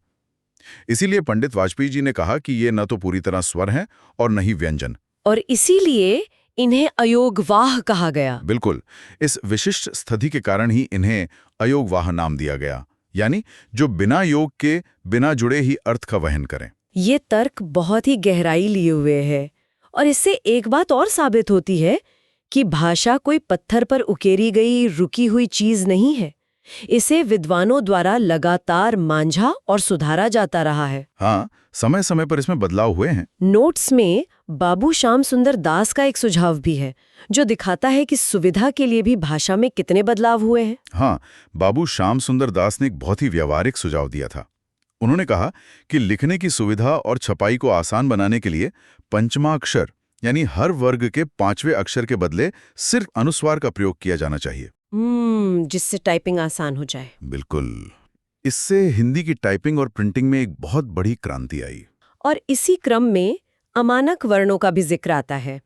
Speaker 1: इसीलिए पंडित वाजपेयी जी ने कहा कि ये न तो पूरी तरह स्वर हैं और न ही व्यंजन।
Speaker 3: और इसीलिए इन्हें अयोगवाह कहा गया।
Speaker 1: बिल्कुल, इस विशिष्ट स्थिति के कारण ही इन्हें अयोगवाह नाम दिया गया, यानी जो बिना योग के बिना जुड़े ही अर्थ का वहन करें।
Speaker 3: ये तर्क बहुत ही गहराई लिए हुए है, और इससे एक बात और साबित होती है कि भाषा कोई पत्थर पर उकेरी गई रुकी हुई चीज नहीं है। इसे विद्वानों द्वारा लगातार मांझा और सुधारा जाता रहा है।
Speaker 1: हाँ, समय समय पर इसमें बदलाव हुए हैं।
Speaker 3: नोट्स में बाबू श्याम सुंदर दास का एक सुझाव भी है जो दिखाता है कि सुविधा के लिए भी भाषा में कितने बदलाव हुए हैं।
Speaker 1: हाँ, बाबू श्याम सुंदर दास ने एक बहुत ही व्यावहारिक सुझाव दिया था। उन्होंने कहा कि लिखने की सुविधा और छपाई को आसान बनाने के लिए पंचमाक्षर यानी हर वर्ग के 5वें अक्षर के बदले सिर्फ अनुस्वार का प्रयोग किया जाना चाहिए।
Speaker 3: जिससे टाइपिंग आसान हो जाए।
Speaker 1: बिल्कुल, इससे हिंदी की टाइपिंग और प्रिंटिंग में एक बहुत बड़ी क्रांति आई।
Speaker 3: और इसी क्रम में अमानक वर्णों का भी जिक्र आता है।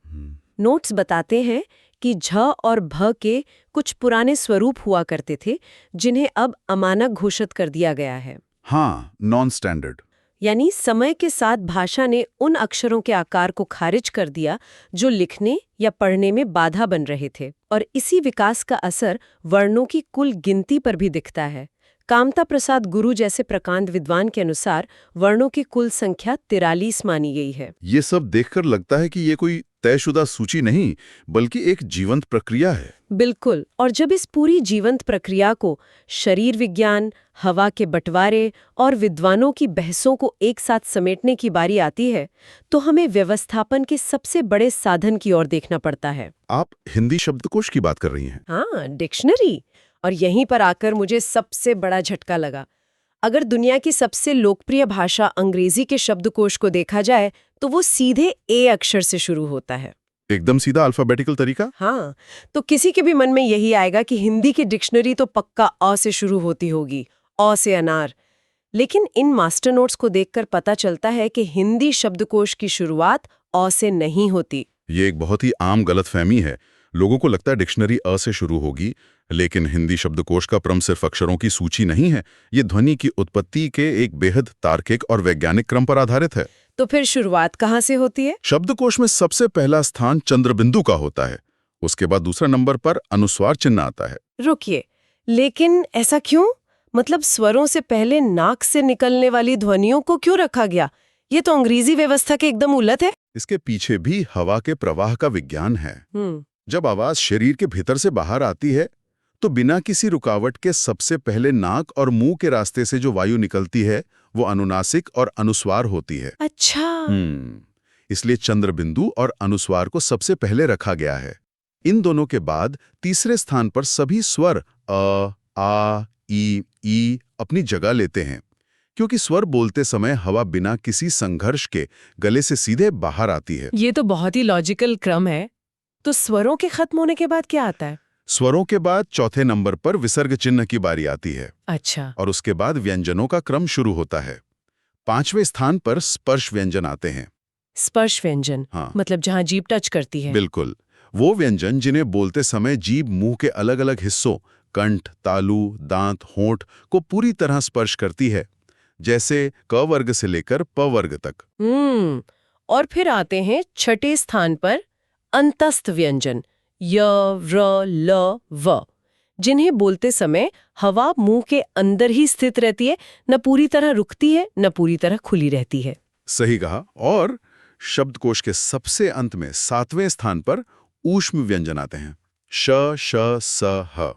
Speaker 3: नोट्स बताते हैं कि झ और भ के कुछ पुराने स्वरूप हुआ करते थे जिन्हें अब अमानक घोषित कर दिया गया है।
Speaker 1: हाँ, नॉन स्टैंडर्ड।
Speaker 3: यानी समय के साथ भाषा ने उन अक्षरों के आकार को खारिज कर दिया जो लिखने या पढ़ने में बाधा बन रहे थे, और इसी विकास का असर वर्णों की कुल गिनती पर भी दिखता है। कामता प्रसाद गुरु जैसे प्रकांड विद्वान के अनुसार वर्णों की कुल संख्या 43 मानी गई है।
Speaker 1: ये सब देखकर लगता है कि ये कोई तयशुदा सूची नहीं, बल्कि एक जीवंत प्रक्रिया है।
Speaker 3: बिल्कुल, और जब इस पूरी जीवंत प्रक्रिया को शरीर विज्ञान, हवा के बंटवारे और विद्वानों की बहसों को एक साथ समेटने की बारी आती है, तो हमें व्यवस्थापन के सबसे बड़े साधन की ओर देखना पड़ता है।
Speaker 1: आप हिंदी शब्दकोश की बात कर रही हैं?
Speaker 3: हाँ, डिक्शनरी। और यहीं पर आकर मुझे सबसे बड़ा झटका लगा। अगर दुनिया की सबसे लोकप्रिय भाषा अंग्रेजी के शब्दकोश को देखा जाए तो वो सीधे ए अक्षर से शुरू होता है।
Speaker 1: एकदम सीधा अल्फाबेटिकल तरीका?
Speaker 3: हाँ, तो किसी के भी मन में यही आएगा कि हिंदी की डिक्शनरी तो पक्का अ से शुरू होती होगी, अ से अनार। लेकिन इन मास्टर नोट्स को देखकर पता चलता है कि हिंदी शब्दकोश की शुरुआत अ से नहीं होती।
Speaker 1: ये एक बहुत ही आम गलतफहमी है। लोगों को लगता है डिक्शनरी अ से शुरू होगी, लेकिन हिंदी शब्दकोश का क्रम सिर्फ अक्षरों की सूची नहीं है। ये ध्वनि की उत्पत्ति के एक बेहद तार्किक और वैज्ञानिक क्रम पर आधारित है।
Speaker 3: तो फिर शुरुआत कहाँ से होती है?
Speaker 1: शब्दकोश में सबसे पहला स्थान चंद्रबिंदु का होता है, उसके बाद दूसरा नंबर पर अनुस्वार चिन्ह आता है।
Speaker 3: रुकिए, लेकिन ऐसा क्यों? मतलब स्वरों से पहले नाक से निकलने वाली ध्वनियों को क्यों रखा गया? ये तो अंग्रेजी व्यवस्था के एकदम उलट है।
Speaker 1: इसके पीछे भी हवा के प्रवाह का विज्ञान है। जब आवाज शरीर के भीतर से बाहर आती है तो बिना किसी रुकावट के सबसे पहले नाक और मुंह के रास्ते से जो वायु निकलती है वो अनुनासिक और अनुस्वार होती है।
Speaker 3: अच्छा।
Speaker 1: इसलिए चंद्र बिंदु और अनुस्वार को सबसे पहले रखा गया है। इन दोनों के बाद तीसरे स्थान पर सभी स्वर अ, आ, ई अपनी जगह लेते हैं, क्योंकि स्वर बोलते समय हवा बिना किसी संघर्ष के गले से सीधे बाहर आती है।
Speaker 3: ये तो बहुत ही लॉजिकल क्रम है। तो स्वरों के खत्म होने के बाद क्या आता है?
Speaker 1: स्वरों के बाद चौथे नंबर पर विसर्ग चिन्ह की बारी आती है।
Speaker 3: अच्छा।
Speaker 1: और उसके बाद व्यंजनों का क्रम शुरू होता है। 5वें स्थान पर स्पर्श व्यंजन आते हैं।
Speaker 3: स्पर्श व्यंजन,
Speaker 1: हाँ,
Speaker 3: मतलब जहाँ जीभ टच करती है।
Speaker 1: बिल्कुल, वो व्यंजन जिन्हें बोलते समय जीभ मुंह के अलग अलग हिस्सों कंठ, तालु, दांत, होंठ को पूरी तरह स्पर्श करती है, जैसे क वर्ग से लेकर प वर्ग तक।
Speaker 3: और फिर आते हैं छठे स्थान पर अंतस्थ व्यंजन य, र, ल, व, जिन्हें बोलते समय हवा मुंह के अंदर ही स्थित रहती है, न पूरी तरह रुकती है न पूरी तरह खुली रहती है।
Speaker 1: सही कहा। और शब्दकोश के सबसे अंत में 7वें स्थान पर ऊष्म व्यंजन आते हैं। श, श, स, ह।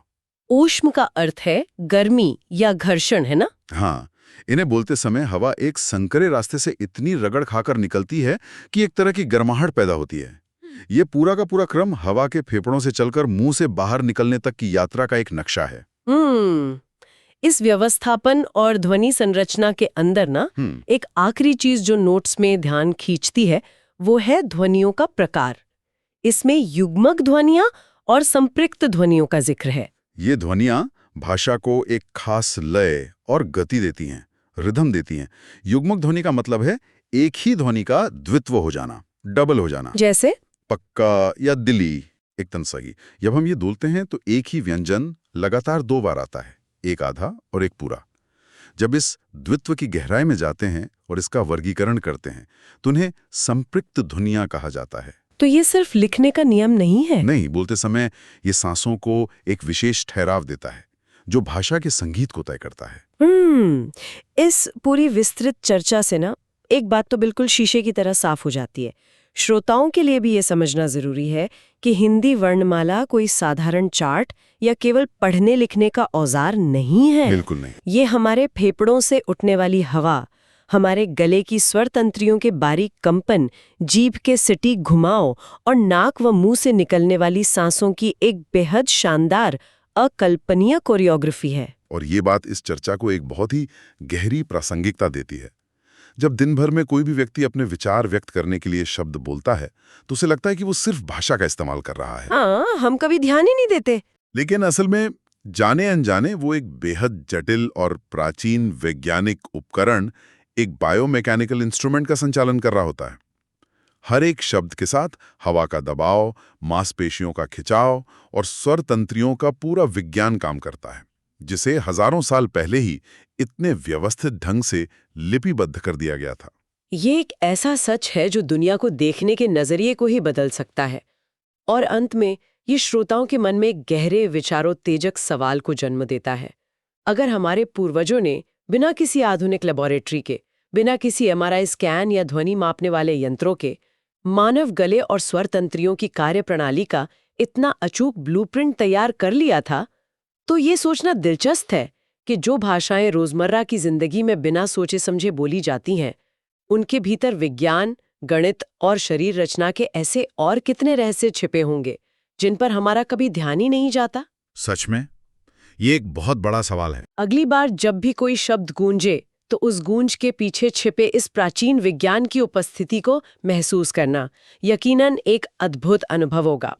Speaker 3: ऊष्म का अर्थ है गर्मी या घर्षण, है ना?
Speaker 1: हाँ, इन्हें बोलते समय हवा एक संकरे रास्ते से इतनी रगड़ खाकर निकलती है कि एक तरह की गर्माहट पैदा होती है। ये पूरा का पूरा क्रम हवा के फेफड़ों से चलकर मुंह से बाहर निकलने तक की यात्रा का एक नक्शा है।
Speaker 3: इस व्यवस्थापन और ध्वनि संरचना के अंदर ना एक आखिरी चीज जो नोट्स में ध्यान खींचती है, वो है ध्वनियों का प्रकार। इसमें युग्मक ध्वनियां और संपृक्त ध्वनियों का जिक्र है।
Speaker 1: ये ध्वनियां भाषा को एक खास लय और गति देती हैं, रिदम देती हैं। युग्मक ध्वनि का मतलब है एक ही ध्वनि का द्वित्व हो जाना, डबल हो जाना।
Speaker 3: जैसे
Speaker 1: पक्का या दिली, एक तनसगी। जब हम ये बोलते हैं तो एक ही व्यंजन लगातार 2 बार आता है, एक आधा और एक पूरा। जब इस द्वित्व की गहराई में जाते हैं और इसका वर्गीकरण करते हैं तो उन्हें संपृक्त ध्वनियां कहा जाता है।
Speaker 3: तो ये सिर्फ लिखने का नियम नहीं है?
Speaker 1: नहीं, बोलते समय ये सांसों को एक विशेष ठहराव देता है जो भाषा के संगीत को तय करता है।
Speaker 3: इस पूरी विस्तृत चर्चा से ना एक बात तो बिल्कुल शीशे की तरह साफ हो जाती है। श्रोताओं के लिए भी ये समझना जरूरी है कि हिंदी वर्णमाला कोई साधारण चार्ट या केवल पढ़ने लिखने का औजार नहीं है।
Speaker 1: बिल्कुल नहीं।
Speaker 3: ये हमारे फेफड़ों से उठने वाली हवा, हमारे गले की स्वर तंत्रियों के बारीक कंपन, जीभ के सटीक घुमाव और नाक व मुंह से निकलने वाली सांसों की एक बेहद शानदार, अकल्पनीय कोरियोग्राफी है।
Speaker 1: और ये बात इस चर्चा को एक बहुत ही गहरी प्रासंगिकता देती है। जब दिन भर में कोई भी व्यक्ति अपने विचार व्यक्त करने के लिए शब्द बोलता है तो उसे लगता है कि वो सिर्फ भाषा का इस्तेमाल कर रहा है।
Speaker 3: हाँ, हम कभी ध्यान ही नहीं देते।
Speaker 1: लेकिन असल में जाने अनजाने वो एक बेहद जटिल और प्राचीन वैज्ञानिक उपकरण, एक बायोमैकेनिकल इंस्ट्रूमेंट का संचालन कर रहा होता है। हर एक शब्द के साथ हवा का दबाव, मांसपेशियों का खिंचाव और स्वर तंत्रियों का पूरा विज्ञान काम करता है, जिसे हजारों साल पहले ही इतने व्यवस्थित ढंग से लिपिबद्ध कर दिया गया था।
Speaker 3: ये एक ऐसा सच है जो दुनिया को देखने के नजरिए को ही बदल सकता है। और अंत में ये श्रोताओं के मन में एक गहरे विचारोत्तेजक सवाल को जन्म देता है। अगर हमारे पूर्वजों ने बिना किसी आधुनिक लेबोरेटरी के, बिना किसी MRI स्कैन या ध्वनि मापने वाले यंत्रों के, मानव गले और स्वर तंत्रियों की कार्यप्रणाली का इतना अचूक ब्लूप्रिंट तैयार कर लिया था, तो ये सोचना दिलचस्प है कि जो भाषाएं रोजमर्रा की जिंदगी में बिना सोचे समझे बोली जाती हैं, उनके भीतर विज्ञान, गणित और शरीर रचना के ऐसे और कितने रहस्य छिपे होंगे जिन पर हमारा कभी ध्यान ही नहीं जाता।
Speaker 1: सच में ये एक बहुत बड़ा सवाल है।
Speaker 3: अगली बार जब भी कोई शब्द गूंजे तो उस गूंज के पीछे छिपे इस प्राचीन विज्ञान की उपस्थिति को महसूस करना यकीनन एक अद्भुत अनुभव होगा।